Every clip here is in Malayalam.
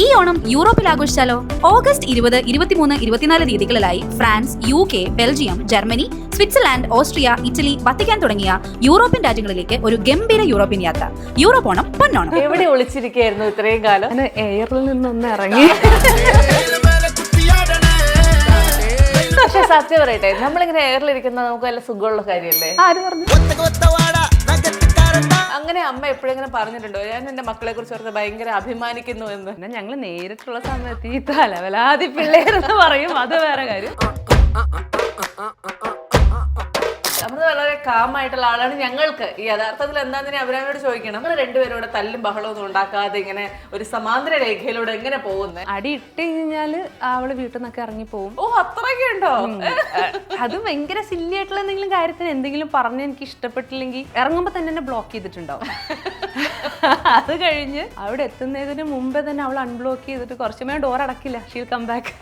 ഈ ഓണം യൂറോപ്പിൽ ആഘോഷിച്ചാലോ? ഓഗസ്റ്റ് 20, 23, 24 തീയതികളിലായി France, UK, Belgium, Germany, Switzerland, Austria, Italy, Vatican തുടങ്ങിയ യൂറോപ്യൻ രാജ്യങ്ങളിലേക്ക് ഒരു ഗംഭീര യൂറോപ്യൻ യാത്ര. യൂറോപ്പ് ഓണം പൊന്നോണം. എവിടെ ഒളിച്ചിരിക്കുകയായിരുന്നു ഇത്രയും കാലം? എയറിൽ നിന്നൊന്ന് ഇറങ്ങി. പക്ഷെ സത്യം പറയട്ടെ, നമ്മളിങ്ങനെ എയറിലിരിക്കുന്ന നമുക്ക് നല്ല സുഖമുള്ള കാര്യമല്ലേ? ആര് പറഞ്ഞു? അങ്ങനെ അമ്മ എപ്പോഴെങ്കിലും പറഞ്ഞിട്ടുണ്ടോ ഞാൻ എന്റെ മക്കളെ കുറിച്ച് ഓർത്ത് ഭയങ്കര അഭിമാനിക്കുന്നു എന്ന്? പിന്നെ ഞങ്ങള് നേരിട്ടുള്ള സമയത്ത് ഈ തലവലാതി പിള്ളേരെന്ന് പറയും, അത് വേറെ കാര്യം. നമ്മൾ വളരെ കാമായിട്ടുള്ള ആളാണ്. ഞങ്ങൾക്ക് ഈ യഥാർത്ഥത്തിൽ എന്താണെന്ന് അഭിരാമിയോട് ചോദിക്കണം. നമ്മൾ രണ്ടുപേരും കൂടെ തല്ലും ബഹളമൊന്നും ഉണ്ടാക്കാതെ ഇങ്ങനെ ഒരു സമാന്തര രേഖയിലൂടെ എങ്ങനെ പോകുന്നത്? അടി ഇട്ട് കഴിഞ്ഞാല് അവള് വീട്ടിൽ നിന്നൊക്കെ ഇറങ്ങി പോകും. ഓ, അത്രയൊക്കെ ഉണ്ടോ? അത് ഭയങ്കര സില്ലി ആയിട്ടുള്ള എന്തെങ്കിലും കാര്യത്തിന് എന്തെങ്കിലും പറഞ്ഞ് എനിക്ക് ഇഷ്ടപ്പെട്ടില്ലെങ്കിൽ ഇറങ്ങുമ്പോ തന്നെ എന്നെ ബ്ലോക്ക് ചെയ്തിട്ടുണ്ടാവും. അത് കഴിഞ്ഞ് അവിടെ എത്തുന്നതിന് മുമ്പേ തന്നെ അവൾ അൺബ്ലോക്ക് ചെയ്തിട്ട് കുറച്ചുമേ ഡോർ അടക്കില്ല. She'll come back.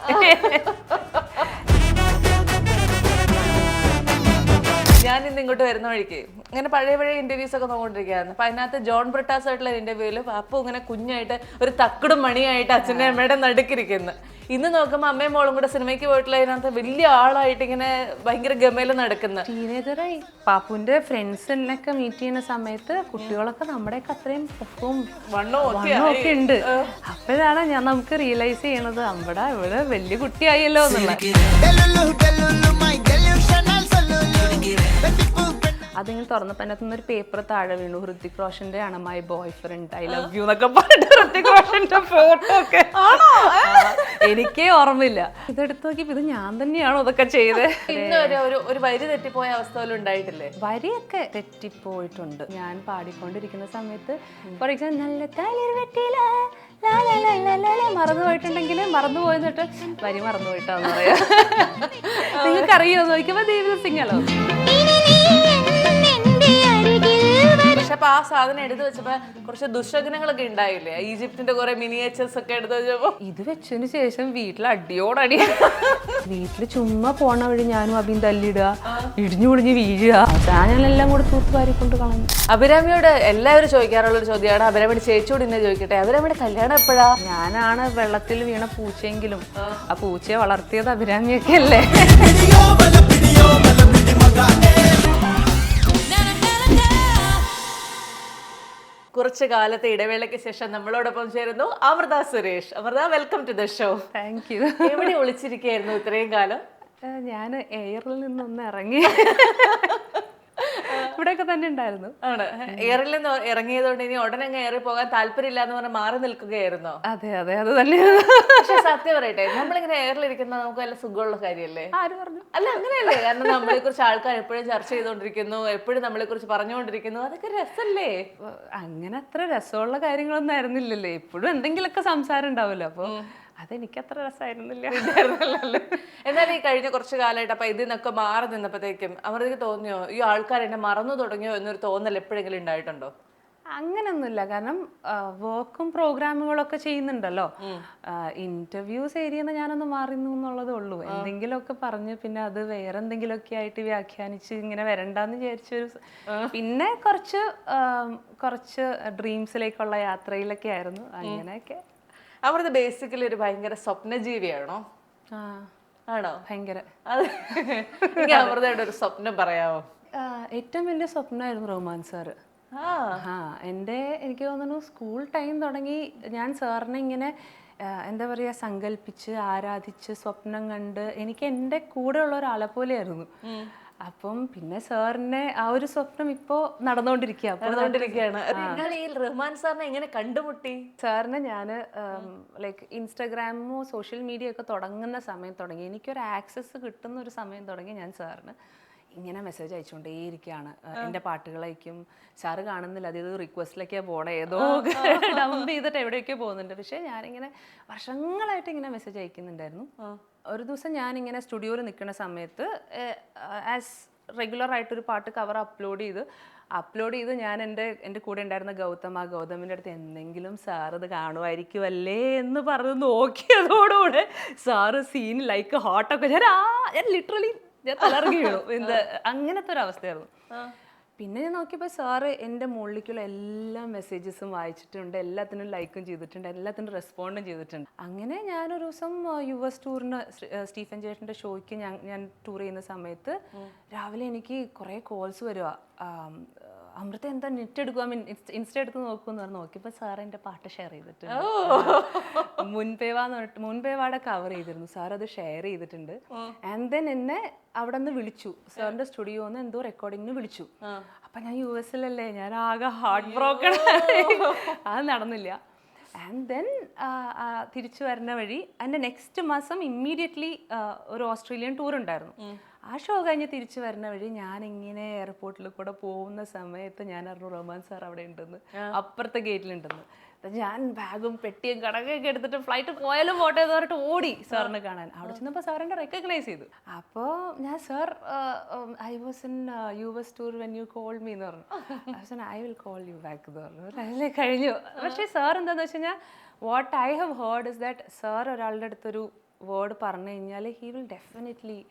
ഞാൻ ഇന്ന് ഇങ്ങോട്ട് വരുന്ന വഴിക്ക് ഇങ്ങനെ പഴയ ഇന്റർവ്യൂസ് ഒക്കെ നോക്കിക്കൊണ്ടിരിക്കുകയായിരുന്നു. അപ്പൊ അതിനകത്ത് ജോൺ ബ്രിട്ടാസ് ആയിട്ടുള്ള ഇന്റർവ്യൂല് അപ്പു ഇങ്ങനെ കുഞ്ഞായിട്ട് ഒരു തക്കടും മണിയായിട്ട് അച്ഛൻ്റെ അമ്മയുടെ നടുക്കിരിക്കുന്നു. ഇന്ന് നോക്കുമ്പോൾ അമ്മയും മോളും കൂടെ സിനിമയ്ക്ക് പോയിട്ടുള്ള അതിനകത്ത് വലിയ ആളായിട്ട് ഇങ്ങനെ ഭയങ്കര ഗമയില് നടക്കുന്ന ടീനേജറായി. പാപ്പുവിന്റെ ഫ്രണ്ട്സിനൊക്കെ മീറ്റ് ചെയ്യുന്ന സമയത്ത് കുട്ടികളൊക്കെ നമ്മുടെയൊക്കെ അത്രയും പൊക്കവും വണ്ണമൊക്കെ ഉണ്ട്. അപ്പോഴാണ് നമുക്ക് റിയലൈസ് ചെയ്യണത് നമ്മുടെ ഇവിടെ വലിയ കുട്ടിയായല്ലോ എന്നുള്ളത്. അതിങ്ങനെ തുറന്നപ്പോ അതിനകത്തുനിന്ന് ഒരു പേപ്പർ താഴെ വീണു. ഹൃതിക് റോഷന്റെ ആണ് my boy friend, I love you എന്നൊക്കെ പറഞ്ഞിട്ട് ഹൃതിക് റോഷന്റെ ഫോട്ടോ ഒക്കെ. എനിക്കേ ഓർമ്മയില്ല. ഇതെടുത്ത് നോക്കിയപ്പോ ഇത് ഞാൻ തന്നെയാണോ ഇതൊക്കെ ചെയ്ത്? ഇന്ന് ഒരു വരി തെറ്റിപ്പോയ അവസ്ഥ പോലും ഉണ്ടായിട്ടില്ലേ? വരിയൊക്കെ തെറ്റിപ്പോയിട്ടുണ്ട്. ഞാൻ പാടിക്കൊണ്ടിരിക്കുന്ന സമയത്ത് ഫോർ എക്സാമ്പിൾ നല്ല തളിർ വെറ്റില മറന്നു പോയിട്ടുണ്ടെങ്കിൽ മറന്നു പോയെന്നിട്ട് വരി മറന്നു പോയിട്ടാന്ന് പറയാ. നിങ്ങൾക്കറിയോ നോക്കുമ്പോ ദേവിക സിംഗല്ലോ. പക്ഷെ അപ്പൊ ആ സാധനം എടുത്തു വെച്ചപ്പോ കുറച്ച് ദുശകനങ്ങളൊക്കെ ഉണ്ടായില്ലേ? ഈജിപ്തിന്റെ കുറെ മിനിയേച്ചേഴ്സ് ഒക്കെ എടുത്തു വെച്ചപ്പോ ഇത് വെച്ചതിന് ശേഷം വീട്ടിൽ അടിയോടടി. വീട്ടില് ചുമ്മാ പോണ വഴി ഞാനും അഭിയും തല്ലിടുക, ഇടിഞ്ഞു പൊടിഞ്ഞ് വീഴുക. ഞാനെല്ലാം കൂടെ തൂത്തുവാരിക്കൊണ്ട് കളഞ്ഞു. അഭിരാമിയോട് എല്ലാവരും ചോദിക്കാറുള്ള ഒരു ചോദ്യമാണ്. അഭിരാമിയുടെ ചേച്ചിയോട് ഇന്നെ ചോദിക്കട്ടെ, അഭിരാമിയുടെ കല്യാണം എപ്പോഴാ? ഞാനാണ് വെള്ളത്തിൽ വീണ പൂച്ചയെങ്കിലും ആ പൂച്ചയെ വളർത്തിയത് അഭിരാമിയൊക്കെ അല്ലേ. കുറച്ച് കാലത്തെ ഇടവേളയ്ക്ക് ശേഷം നമ്മളോടൊപ്പം ചേരുന്നു Amrita Suresh. Amrita, welcome to the show. Thank you. എവിടെ ഒളിച്ചിരിക്കുകയായിരുന്നു ഇത്രയും കാലം? ഞാൻ എയറിൽ നിന്നൊന്ന് ഇറങ്ങി. ഇവിടെയൊക്കെ തന്നെ ഉണ്ടായിരുന്നു. ആണ്. എയറിൽ നിന്ന് ഇറങ്ങിയതുകൊണ്ട് ഇനി ഉടനെ എയറിൽ പോകാൻ താല്പര്യമില്ല എന്ന് പറഞ്ഞാൽ മാറി നിൽക്കുകയായിരുന്നോ? അതെ അതെ, അത് തന്നെയാണ്. പക്ഷെ സത്യം പറയട്ടെ, നമ്മളിങ്ങനെ എയറിലിരിക്കുന്ന നമുക്ക് നല്ല സുഖമുള്ള കാര്യമല്ലേ? ആര് പറഞ്ഞു? അല്ല, അങ്ങനെയല്ലേ? കാരണം നമ്മളെ കുറിച്ച് ആൾക്കാർ എപ്പോഴും ചർച്ച ചെയ്തുകൊണ്ടിരിക്കുന്നു, എപ്പോഴും നമ്മളെ കുറിച്ച് പറഞ്ഞുകൊണ്ടിരിക്കുന്നു. അതൊക്കെ രസല്ലേ? അങ്ങനെ അത്ര രസമുള്ള കാര്യങ്ങളൊന്നും ആയിരുന്നില്ലല്ലോ. എപ്പോഴും എന്തെങ്കിലുമൊക്കെ സംസാരം ഉണ്ടാവുമല്ലോ. അപ്പൊ അതെനിക്ക് അത്ര രസമായിരുന്നില്ല. എന്നാലും ഈ കഴിഞ്ഞ കുറച്ച് കാലമായിട്ട് അപ്പൊ ഇതിന്നൊക്കെ മാറി നിന്നപ്പോഴത്തേക്കും അമൃതയ്ക്ക് തോന്നിയോ ഈ ആൾക്കാർ എന്നെ മറന്നു തുടങ്ങിയോ എന്നൊരു തോന്നൽ എപ്പോഴെങ്കിലും ഉണ്ടായിട്ടുണ്ടോ? അങ്ങനൊന്നുമില്ല. കാരണം വർക്കും പ്രോഗ്രാമുകളൊക്കെ ചെയ്യുന്നുണ്ടല്ലോ. ഇന്റർവ്യൂസ് ഏരിയന്ന് ഞാനൊന്ന് മാറിന്നു എന്നുള്ളതേ ഉള്ളൂ. എന്തെങ്കിലുമൊക്കെ പറഞ്ഞ് പിന്നെ അത് വേറെ എന്തെങ്കിലുമൊക്കെ ആയിട്ട് വ്യാഖ്യാനിച്ച് ഇങ്ങനെ വരണ്ടെന്ന് വിചാരിച്ചൊരു പിന്നെ കുറച്ച് ഡ്രീംസിലേക്കുള്ള യാത്രയിലൊക്കെ ആയിരുന്നു. അങ്ങനെയൊക്കെ. അമൃത ബേസിക്കലി ഒരു ഭയങ്കര സ്വപ്നജീവിയാണോ? ആണോ? ഭയങ്കര. അമൃതയുടെ ഒരു സ്വപ്നം പറയാമോ? ഏറ്റവും വലിയ സ്വപ്നമായിരുന്നു റഹ്മാൻ സാറ്. എനിക്ക് തോന്നുന്നു സ്കൂൾ ടൈം തുടങ്ങി ഞാൻ സാറിനെ ഇങ്ങനെ എന്താ പറയുക സങ്കല്പിച്ച് ആരാധിച്ച് സ്വപ്നം കണ്ട് എനിക്ക് എൻ്റെ കൂടെ ഉള്ള ഒരാളെ പോലെയായിരുന്നു. അപ്പം പിന്നെ സാറിനെ ആ ഒരു സ്വപ്നം ഇപ്പോ നടന്നുകൊണ്ടിരിക്കുകയാണ്. ഈ റഹ്മാൻ സാറിനെ എങ്ങനെ കണ്ടുമുട്ടി? സാറിനെ ഞാൻ ലൈക്ക് ഇൻസ്റ്റാഗ്രാമോ സോഷ്യൽ മീഡിയ ഒക്കെ തുടങ്ങുന്ന സമയം തുടങ്ങി, എനിക്കൊരു ആക്സസ് കിട്ടുന്ന ഒരു സമയം തുടങ്ങി ഞാൻ സാറിന് ഇങ്ങനെ മെസ്സേജ് അയച്ചുകൊണ്ടേയിരിക്കുകയാണ്. എൻ്റെ പാട്ടുകളയക്കും. സാറ് കാണുന്നില്ല, അത് റിക്വസ്റ്റിലേക്കാണ് പോണേ, ഏതോ ഡംപ് ചെയ്തിട്ട് എവിടെയൊക്കെ പോകുന്നുണ്ട്. പക്ഷേ ഞാനിങ്ങനെ വർഷങ്ങളായിട്ട് ഇങ്ങനെ മെസ്സേജ് അയക്കുന്നുണ്ടായിരുന്നു. ഒരു ദിവസം ഞാനിങ്ങനെ സ്റ്റുഡിയോയിൽ നിൽക്കുന്ന സമയത്ത് ആസ് റെഗുലർ ആയിട്ടൊരു പാട്ട് കവർ അപ്ലോഡ് ചെയ്ത് ഞാൻ എൻ്റെ കൂടെ ഉണ്ടായിരുന്ന ഗൗതമിൻ്റെ അടുത്ത് എന്തെങ്കിലും സാർ ഇത് കാണുമായിരിക്കുമല്ലേ എന്ന് പറഞ്ഞ് നോക്കിയതോടുകൂടെ സാറ് സീൻ ലൈക്ക് ഹോട്ടൊക്കെ ഞാൻ ലിറ്ററലി തലർങ്ങി വീണു. അങ്ങനത്തെ ഒരു അവസ്ഥയായിരുന്നു. പിന്നെ ഞാൻ നോക്കിയപ്പോൾ സാറ് എൻ്റെ മുകളിലേക്കുള്ള എല്ലാ മെസ്സേജസും വായിച്ചിട്ടുണ്ട്, എല്ലാത്തിനും ലൈക്കും ചെയ്തിട്ടുണ്ട്, എല്ലാത്തിനും റെസ്പോണ്ടും ചെയ്തിട്ടുണ്ട്. അങ്ങനെ ഞാനൊരു ദിവസം US ടൂറിന് സ്റ്റീഫൻ ചേട്ടൻ്റെ ഷോയ്ക്ക് ഞാൻ ടൂർ ചെയ്യുന്ന സമയത്ത് രാവിലെ എനിക്ക് കുറേ കോൾസ് വരിക. അമൃത എന്താ നെറ്റ് എടുക്കുക, ഇൻസ്റ്റ എടുത്ത് നോക്കുമെന്ന് പറഞ്ഞ് നോക്കിയപ്പോൾ സാർ എൻ്റെ പാട്ട് ഷെയർ ചെയ്തിട്ടുണ്ട്. മുൻപേവാന്ന് പറഞ്ഞിട്ട് മുൻപേവാടെ കവർ ചെയ്തിരുന്നു, സാർ അത് ഷെയർ ചെയ്തിട്ടുണ്ട്. ആൻഡ് ദെൻ എന്നെ അവിടെ നിന്ന് വിളിച്ചു, സാറിൻ്റെ സ്റ്റുഡിയോന്ന് എന്തോ റെക്കോർഡിങ്ങിന് വിളിച്ചു. അപ്പം ഞാൻ US-ലല്ലേ, ഞാൻ ആകെ ഹാർട്ട് ബ്രോക്കൺ, അത് നടന്നില്ല. ആൻഡ് ദെൻ തിരിച്ചു വരുന്ന വഴി എൻ്റെ നെക്സ്റ്റ് മാസം ഇമ്മീഡിയറ്റ്ലി ഒരു ഓസ്ട്രേലിയൻ ടൂർ ഉണ്ടായിരുന്നു. ആ ഷോ കഴിഞ്ഞ് തിരിച്ചു വരുന്ന വഴി ഞാനിങ്ങനെ എയർപോർട്ടിൽ കൂടെ പോകുന്ന സമയത്ത് ഞാൻ അറിഞ്ഞു റഹ്മാൻ സാർ അവിടെ ഉണ്ടെന്ന്, അപ്പുറത്തെ ഗേറ്റിലുണ്ടെന്ന്. ഞാൻ ബാഗും പെട്ടിയും കടകൊക്കെ എടുത്തിട്ട് ഫ്ലൈറ്റ് പോയാലും പോട്ടെ എന്ന് പറഞ്ഞിട്ട് ഓടി സാറിനെ കാണാൻ. അവിടെ ചെന്നപ്പോൾ സാർ എന്നെ റെക്കഗ്നൈസ് ചെയ്തു. അപ്പോൾ ഞാൻ sir I was in US tour when you call me എന്ന് പറഞ്ഞു. I will call you back എന്ന് പറഞ്ഞു. അതിലെ കഴിഞ്ഞു. പക്ഷേ സാർ എന്താണെന്ന് വെച്ച് കഴിഞ്ഞാൽ what I have heard is that sir ഒരാളുടെ അടുത്തൊരു വേർഡ് പറഞ്ഞു കഴിഞ്ഞാൽ ഹി വിൽ ഡെഫിനറ്റ്ലി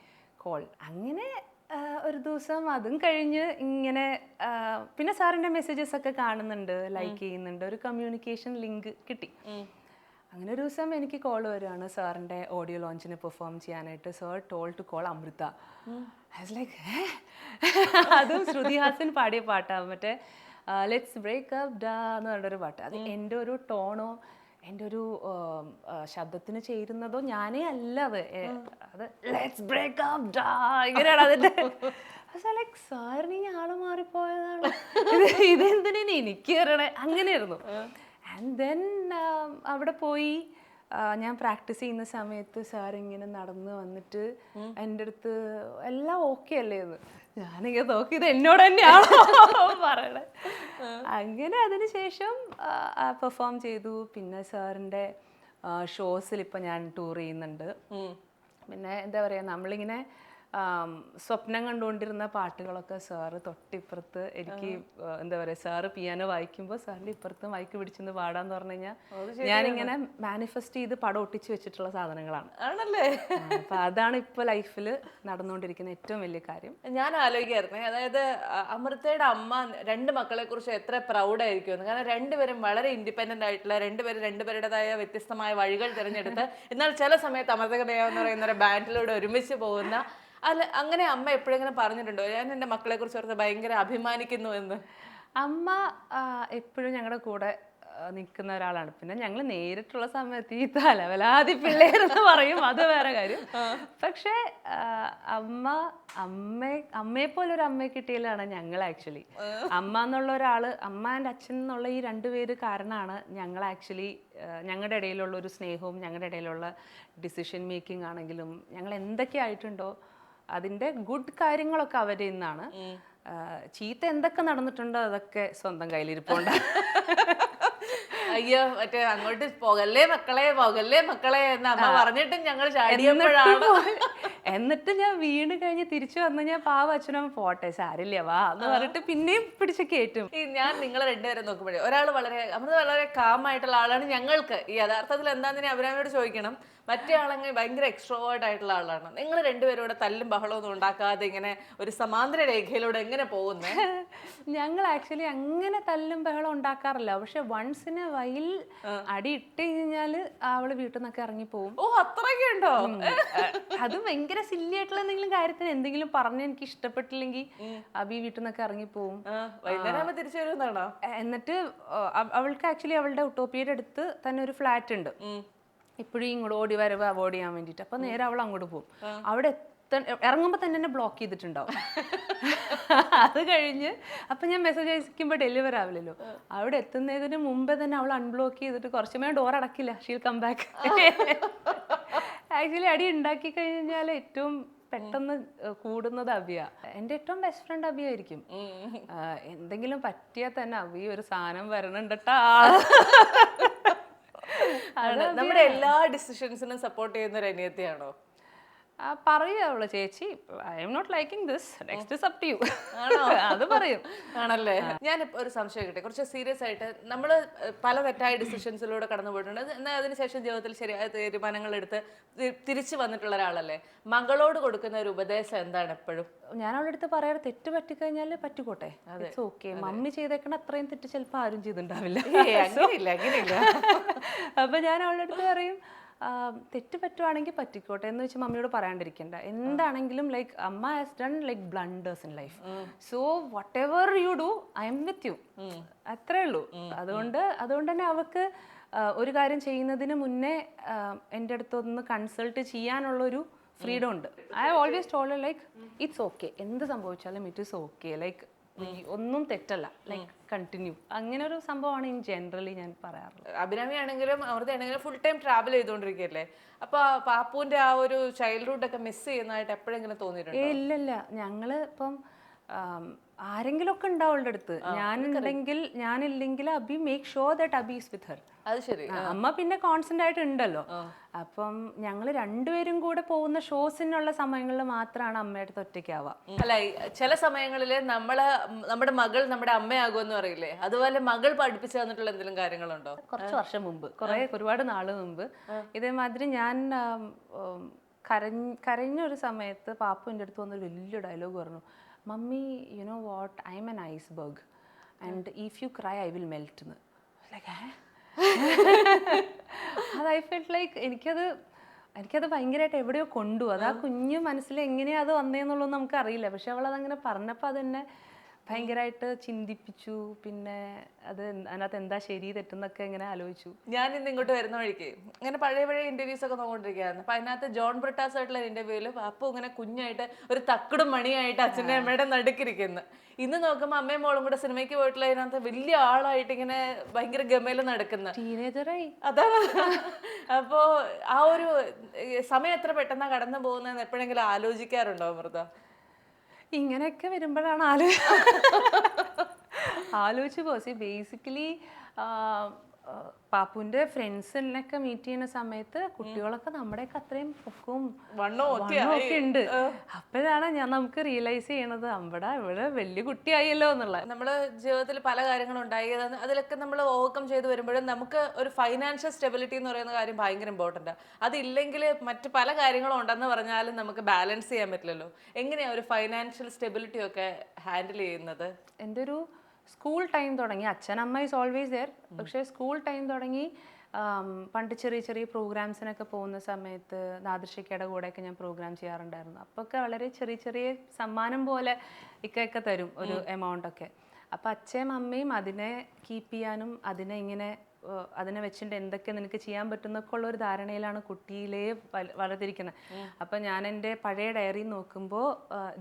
കോൾ. അങ്ങനെ ഒരു ദിവസം അതും കഴിഞ്ഞ് ഇങ്ങനെ പിന്നെ സാറിൻ്റെ മെസ്സേജസ് ഒക്കെ കാണുന്നുണ്ട്, ലൈക്ക് ചെയ്യുന്നുണ്ട്, ഒരു കമ്മ്യൂണിക്കേഷൻ ലിങ്ക് കിട്ടി. അങ്ങനെ ഒരു ദിവസം എനിക്ക് കോൾ വരികയാണ് സാറിൻ്റെ ഓഡിയോ ലോഞ്ചിന് പെർഫോം ചെയ്യാനായിട്ട്. Sir told to call Amrita. I was like അതും ശ്രുതി ഹാസൻ പാടിയ പാട്ടാണ്, മറ്റേ ലെറ്റ്സ് ബ്രേക്ക് അപ്പ് ഡാ എന്ന് പറഞ്ഞൊരു പാട്ട്. അത് എൻ്റെ ഒരു ടോണോ എൻ്റെ ഒരു ശബ്ദത്തിന് ചേരുന്നതോ ഞാനേ അല്ല, അത് ലെറ്റ്സ് ബ്രേക്ക് അപ്പ് ഡാ ഇങ്ങനെയാണ് അതിൻ്റെ. ലൈക്ക് സാറിന് ഈ ആള് മാറിപ്പോയതാണ്, ഇതെന്തിനാ എനിക്ക് അറിയണേ, അങ്ങനെയായിരുന്നു. ആൻഡ് ദെൻ അവിടെ പോയി ഞാൻ പ്രാക്ടീസ് ചെയ്യുന്ന സമയത്ത് സാർ ഇങ്ങനെ നടന്ന് വന്നിട്ട് എൻ്റെ അടുത്ത് എല്ലാം ഓക്കെ അല്ലേ എന്ന്. ഞാനിങ്ങനെ നോക്കി, ഇത് എന്നോട് തന്നെയാണോ പറയണേ. അങ്ങനെ അതിന് ശേഷം പെർഫോം ചെയ്തു. പിന്നെ സാറിൻ്റെ ഷോസിൽ ഇപ്പം ഞാൻ ടൂർ ചെയ്യുന്നുണ്ട്. പിന്നെ എന്താ പറയുക, നമ്മളിങ്ങനെ സ്വപ്നം കണ്ടുകൊണ്ടിരുന്ന പാട്ടുകളൊക്കെ സാറ് തൊട്ടിപ്പുറത്ത് എനിക്ക് എന്താ പറയുക, സാറ് പിയാനോ വായിക്കുമ്പോൾ സാറിൻ്റെ ഇപ്പുറത്ത് മൈക്ക് പിടിച്ചെന്ന് പാടാന്ന് പറഞ്ഞു കഴിഞ്ഞാൽ ഞാനിങ്ങനെ മാനിഫെസ്റ്റ് ചെയ്ത് പടം ഒട്ടിച്ച് വെച്ചിട്ടുള്ള സാധനങ്ങളാണ്. ആണല്ലേ? അപ്പം അതാണ് ഇപ്പോൾ ലൈഫിൽ നടന്നുകൊണ്ടിരിക്കുന്ന ഏറ്റവും വലിയ കാര്യം. ഞാൻ ആലോചിക്കായിരുന്നേ, അതായത് അമൃതയുടെ അമ്മ രണ്ട് മക്കളെ കുറിച്ച് എത്ര പ്രൗഡായിരിക്കുമെന്ന്. കാരണം രണ്ടുപേരും വളരെ ഇൻഡിപെൻഡൻ്റ് ആയിട്ടുള്ള രണ്ടുപേരുടേതായ വ്യത്യസ്തമായ വഴികൾ തിരഞ്ഞെടുത്ത് എന്നാൽ ചില സമയത്ത് അമൃതകഥ എന്ന് പറയുന്ന ഒരു ബാൻഡിലൂടെ ഒരുമിച്ച് പോകുന്ന അല്ല, അങ്ങനെ അമ്മ എപ്പോഴെങ്കിലും പറഞ്ഞിട്ടുണ്ടോ ഞാൻ എൻ്റെ മക്കളെ കുറിച്ച് ഓർത്ത് ഭയങ്കര അഭിമാനിക്കുന്നു എന്ന്? അമ്മ എപ്പോഴും ഞങ്ങളുടെ കൂടെ നിൽക്കുന്ന ഒരാളാണ്. പിന്നെ ഞങ്ങൾ നേരിട്ടുള്ള സമയത്ത് ഈ തലവലാതി പിള്ളേരെന്ന് പറയും, അത് വേറെ കാര്യം. പക്ഷേ അമ്മയെപ്പോലെ ഒരു അമ്മയെ കിട്ടിയതിലാണ് ഞങ്ങൾ ആക്ച്വലി. അമ്മ എന്നുള്ള ഒരാൾ, അമ്മ ആൻഡ് അച്ഛൻ എന്നുള്ള ഈ രണ്ടുപേര് കാരണമാണ് ഞങ്ങൾ ആക്ച്വലി ഞങ്ങളുടെ ഇടയിലുള്ള ഒരു സ്നേഹവും ഞങ്ങളുടെ ഇടയിലുള്ള ഡിസിഷൻ മേക്കിംഗ് ആണെങ്കിലും ഞങ്ങൾ എന്തൊക്കെ ആയിട്ടുണ്ടോ അതിൻ്റെ ഗുഡ് കാര്യങ്ങളൊക്കെ അവരിൽ നിന്നാണ്. ചീത്ത എന്തൊക്കെ നടന്നിട്ടുണ്ടോ അതൊക്കെ സ്വന്തം കയ്യിലിരിപ്പുണ്ട്. അയ്യോ, മറ്റേ അങ്ങോട്ട് പോകല്ലേ മക്കളെ എന്ന് അമ്മ പറഞ്ഞിട്ടും ഞങ്ങൾ ചാടിയപ്പോഴാണ്. എന്നിട്ട് ഞാൻ വീണ് കഴിഞ്ഞ് തിരിച്ചു വന്നു ഞാൻ പാവ അച്ഛനമ്മ പോട്ടെ സാരില്ല വാ എന്ന് പറഞ്ഞിട്ട് പിന്നെയും പിടിച്ച് കയറ്റും. ഞാൻ നിങ്ങളെ രണ്ടുപേരും നോക്കുമ്പോഴേ ഒരാൾ വളരെ കാമായിട്ടുള്ള ആളാണ്. ഞങ്ങൾക്ക് ഈ യഥാർത്ഥത്തിൽ എന്താണെന്ന് അവരവരോട് ചോദിക്കണം. മറ്റേ ആളെങ്കിൽ ഭയങ്കര എക്സ്ട്രോവേർട്ട് ആയിട്ടുള്ള ആളാണ്. നിങ്ങൾ രണ്ടുപേരും കൂടെ തല്ലും ബഹളമൊന്നും ഉണ്ടാക്കാതെ ഇങ്ങനെ ഒരു സമാന്തര രേഖയിലൂടെ എങ്ങനെ പോകുന്നത്? ഞങ്ങൾ ആക്ച്വലി അങ്ങനെ തല്ലും ബഹളം ഉണ്ടാക്കാറില്ല. പക്ഷെ വൺസിന് വൈൽ അടി ഇട്ട് കഴിഞ്ഞാൽ അവള് വീട്ടിൽ നിന്നൊക്കെ ഇറങ്ങിപ്പോവും. ഓ, അത്രയൊക്കെ ഉണ്ടോ? അത് ഭയങ്കര സില്ലി ആയിട്ടുള്ള എന്തെങ്കിലും കാര്യത്തിന് എന്തെങ്കിലും പറഞ്ഞ് എനിക്ക് ഇഷ്ടപ്പെട്ടില്ലെങ്കിൽ അബി വീട്ടിൽ നിന്നൊക്കെ ഇറങ്ങിപ്പോവും. വൈകുന്നേരം തിരിച്ചു വരുന്നതാണോ? എന്നിട്ട് അവൾക്ക് ആക്ച്വലി അവളുടെ ഉട്ടോപ്പിയുടെ അടുത്ത് തന്നെ ഒരു ഫ്ലാറ്റ് ഉണ്ട്. ഇപ്പോഴും ഇങ്ങോട്ട് ഓടി വരവ് അവോയ്ഡ് ചെയ്യാൻ വേണ്ടിയിട്ട്. അപ്പം നേരെ അവൾ അങ്ങോട്ട് പോകും. അവിടെ ഇറങ്ങുമ്പോൾ തന്നെ എന്നെ ബ്ലോക്ക് ചെയ്തിട്ടുണ്ടാവും. അത് കഴിഞ്ഞ് അപ്പം ഞാൻ മെസ്സേജ് അയക്കുമ്പോൾ ഡെലിവറി ആവില്ലല്ലോ. അവിടെ എത്തുന്നതിന് മുമ്പേ തന്നെ അവൾ അൺബ്ലോക്ക് ചെയ്തിട്ട് കുറച്ച് സമയം ഡോർ അടക്കില്ല, ഷീൽ കം ബാക്ക്. ആക്ച്വലി അടി ഉണ്ടാക്കി കഴിഞ്ഞാൽ ഏറ്റവും പെട്ടെന്ന് കൂടുന്നത് അബിയ. എൻ്റെ ഏറ്റവും ബെസ്റ്റ് ഫ്രണ്ട് അബിയ ആയിരിക്കും. എന്തെങ്കിലും പറ്റിയാൽ തന്നെ അബി ഒരു സാധനം വരണുണ്ടട്ടാ. നമ്മുടെ എല്ലാ ഡിസിഷൻസിനും സപ്പോർട്ട് ചെയ്യുന്ന ഒരു അനിയത്തിയാണോ? പറയുക അവള്, ചേച്ചി I am not liking this, next is up to you, അത് പറയും. ആണല്ലേ? ഞാൻ ഒരു സംശയം കിട്ടി, കുറച്ച് സീരിയസ് ആയിട്ട്. നമ്മൾ പല തെറ്റായ ഡിസിഷൻസിലൂടെ കടന്നു പോയിട്ടുണ്ട്, എന്നാൽ അതിനുശേഷം ജീവിതത്തിൽ ശരിയായ തീരുമാനങ്ങൾ എടുത്ത് തിരിച്ചു വന്നിട്ടുള്ള ഒരാളല്ലേ. മകളോട് കൊടുക്കുന്ന ഒരു ഉപദേശം എന്താണ് എപ്പോഴും? ഞാൻ അവളുടെ അടുത്ത് പറയാറ്, തെറ്റ് പറ്റിക്കഴിഞ്ഞാൽ പറ്റിക്കോട്ടെ, ഇറ്റ്സ് ഓക്കെ. മമ്മി ചെയ്തേക്കണ അത്രയും തെറ്റ് ചിലപ്പോൾ ആരും ചെയ്തിട്ടുണ്ടാവില്ല. അങ്ങനെയില്ല. അപ്പൊ ഞാൻ അവളുടെ അടുത്ത് പറയും, തെറ്റ് പറ്റുവാണെങ്കിൽ പറ്റിക്കോട്ടെ എന്ന് വെച്ച് മമ്മിയോട് പറയാണ്ടിരിക്കണ്ട. എന്താണെങ്കിലും ലൈക്ക് അമ്മ has done like blunders in life, so what ever you do I M with you, അത്രേ ഉള്ളൂ. അതുകൊണ്ട് തന്നെ അവൾക്ക് ഒരു കാര്യം ചെയ്യുന്നതിന് മുന്നേ എൻ്റെ അടുത്തൊന്ന് കൺസൾട്ട് ചെയ്യാനുള്ളൊരു ഫ്രീഡം ഉണ്ട്. I always told like it's okay, എന്ത് സംഭവിച്ചാലും ഇറ്റ് ഈസ് ഓക്കെ, ലൈക്ക് ഒന്നും തെറ്റല്ല, ലൈക്ക് കണ്ടിന്യൂ. അങ്ങനെ ഒരു സംഭവമാണ് ഇൻ ജനറലി ഞാൻ പറയാറുള്ളത്. അഭിരാമിയാണെങ്കിലും അമൃതയാണെങ്കിലും ഫുൾ ടൈം ട്രാവൽ ചെയ്തുകൊണ്ടിരിക്കുകയല്ലേ, അപ്പൊ പാപ്പുവിന്റെ ആ ഒരു ചൈൽഡ്ഹുഡ് ഒക്കെ മിസ് ചെയ്യുന്നതായിട്ട് എപ്പോഴെങ്കിലും തോന്നിയിട്ടുണ്ടോ? ഇല്ലല്ല, ഞങ്ങള് ഇപ്പം ആരെങ്കിലും ഒക്കെ ഉണ്ടാവും അവളുടെ അടുത്ത്. ഞാനില്ലെങ്കിൽ Abhi make sure that Abhi is with her. അത് ശരി. അമ്മ പിന്നെ കോൺസ്റ്റന്റ് ആയിട്ട് ഉണ്ടല്ലോ. അപ്പം ഞങ്ങൾ രണ്ടുപേരും കൂടെ പോകുന്ന ഷോസിനുള്ള സമയങ്ങളിൽ മാത്രമാണ് അമ്മയുടെ അടുത്ത് ഒറ്റയ്ക്കാവുക. അല്ല, ചില സമയങ്ങളിൽ നമ്മുടെ മകൾ നമ്മുടെ അമ്മയാകുമെന്ന് പറയില്ലേ, അതുപോലെ മകൾ പഠിപ്പിച്ചു തന്നിട്ടുള്ള എന്തെങ്കിലും കാര്യങ്ങളുണ്ടോ? കുറച്ച് വർഷം മുമ്പ്, ഒരുപാട് നാള് മുമ്പ് ഇതേമാതിരി ഞാൻ കരഞ്ഞൊരു സമയത്ത് പാപ്പു എൻ്റെ അടുത്ത് വന്നൊരു വലിയ ഡയലോഗ് പറഞ്ഞു, mummy you know what, I M N iceberg and if you cry I will melt എന്ന്. ലൈക്ക് അത് ഐ ഫെൽറ്റ് ലൈക്ക് എനിക്കത് ഭയങ്കരമായിട്ട് എവിടെയോ കൊണ്ടു. അത് ആ കുഞ്ഞു മനസ്സിൽ എങ്ങനെയാ അത് വന്നേന്നുള്ളത് നമുക്കറിയില്ല. പക്ഷെ അവളതങ്ങനെ പറഞ്ഞപ്പോൾ അതെന്നെ ഭയങ്കരമായിട്ട് ചിന്തിപ്പിച്ചു. പിന്നെ അതിനകത്ത് എന്താ ശരി തെറ്റെന്നൊക്കെ ഇങ്ങനെ ആലോചിച്ചു. ഞാൻ ഇന്ന് ഇങ്ങോട്ട് വരുന്ന വഴിക്ക് ഇങ്ങനെ പഴയ ഇന്റർവ്യൂസ് ഒക്കെ നോക്കിക്കൊണ്ടിരിക്കുകയായിരുന്നു. അപ്പൊ അതിനകത്ത് ജോൺ ബ്രിട്ടാസ് ആയിട്ടുള്ള ഇന്റർവ്യൂവിൽ അപ്പു ഇങ്ങനെ കുഞ്ഞായിട്ട് ഒരു തക്കടും മണിയായിട്ട് അച്ഛൻ്റെ അമ്മയുടെ നടുക്കിരിക്കുന്നു. ഇന്ന് നോക്കുമ്പോൾ അമ്മയും മോളും കൂടെ സിനിമയ്ക്ക് പോയിട്ടുള്ള അതിനകത്ത് വലിയ ആളായിട്ട് ഇങ്ങനെ ഭയങ്കര ഗമയില് നടക്കുന്ന ടീനേജറായി. അതാണ്. അപ്പോ ആ ഒരു സമയം എത്ര പെട്ടെന്നാ കടന്നു പോകുന്നതെന്ന് എപ്പോഴെങ്കിലും ആലോചിക്കാറുണ്ടോ അമൃത? ഇങ്ങനെയൊക്കെ വരുമ്പോഴാണ് ആലോചിച്ച് പോസി. ബേസിക്കലി പാപ്പുവിന്റെ ഫ്രണ്ട്സിനൊക്കെ മീറ്റ് ചെയ്യുന്ന സമയത്ത് കുട്ടികളൊക്കെ നമ്മുടെയൊക്കെ അത്രയും പൊക്കവും വണ്ണമൊക്കെ ഉണ്ട്. അപ്പോഴാണ് നമുക്ക് റിയലൈസ് ചെയ്യണത് ഇവിടെ വലിയ കുട്ടിയായല്ലോ എന്നുള്ളത്. നമ്മുടെ ജീവിതത്തിൽ പല കാര്യങ്ങളും ഉണ്ടായി, അതിലൊക്കെ നമ്മൾ ഓവർകം ചെയ്ത് വരുമ്പോഴും നമുക്ക് ഒരു ഫൈനാൻഷ്യൽ സ്റ്റെബിലിറ്റി എന്ന് പറയുന്ന കാര്യം ഭയങ്കര ഇമ്പോർട്ടൻ്റ്. അതില്ലെങ്കിൽ മറ്റ് പല കാര്യങ്ങളും ഉണ്ടെന്ന് പറഞ്ഞാലും നമുക്ക് ബാലൻസ് ചെയ്യാൻ പറ്റില്ലല്ലോ. എങ്ങനെയാണ് ഒരു ഫൈനാൻഷ്യൽ സ്റ്റെബിലിറ്റി ഒക്കെ ഹാൻഡിൽ ചെയ്യുന്നത്? എൻ്റെ ഒരു സ്കൂൾ ടൈം തുടങ്ങി, അച്ഛനമ്മ ഈസ് ഓൾവേസ് ദെയർ, പക്ഷേ സ്കൂൾ ടൈം തുടങ്ങി പണ്ട് ചെറിയ പ്രോഗ്രാംസിനൊക്കെ പോകുന്ന സമയത്ത് നാദൃശിക്കയുടെ കൂടെയൊക്കെ ഞാൻ പ്രോഗ്രാം ചെയ്യാറുണ്ടായിരുന്നു. അപ്പൊക്കെ വളരെ ചെറിയ സമ്മാനം പോലെ ഇക്കൊക്കെ തരും ഒരു എമൗണ്ട് ഒക്കെ. അപ്പം അച്ഛയും അമ്മയും അതിനെ കീപ്പ് ചെയ്യാനും അതിനെ വെച്ചിട്ട് എന്തൊക്കെ നിനക്ക് ചെയ്യാൻ പറ്റുന്നൊക്കെ ഉള്ള ഒരു ധാരണയിലാണ് കുട്ടിയിലേ വളർത്തിരിക്കുന്നത്. അപ്പം ഞാൻ എൻ്റെ പഴയ ഡയറി നോക്കുമ്പോൾ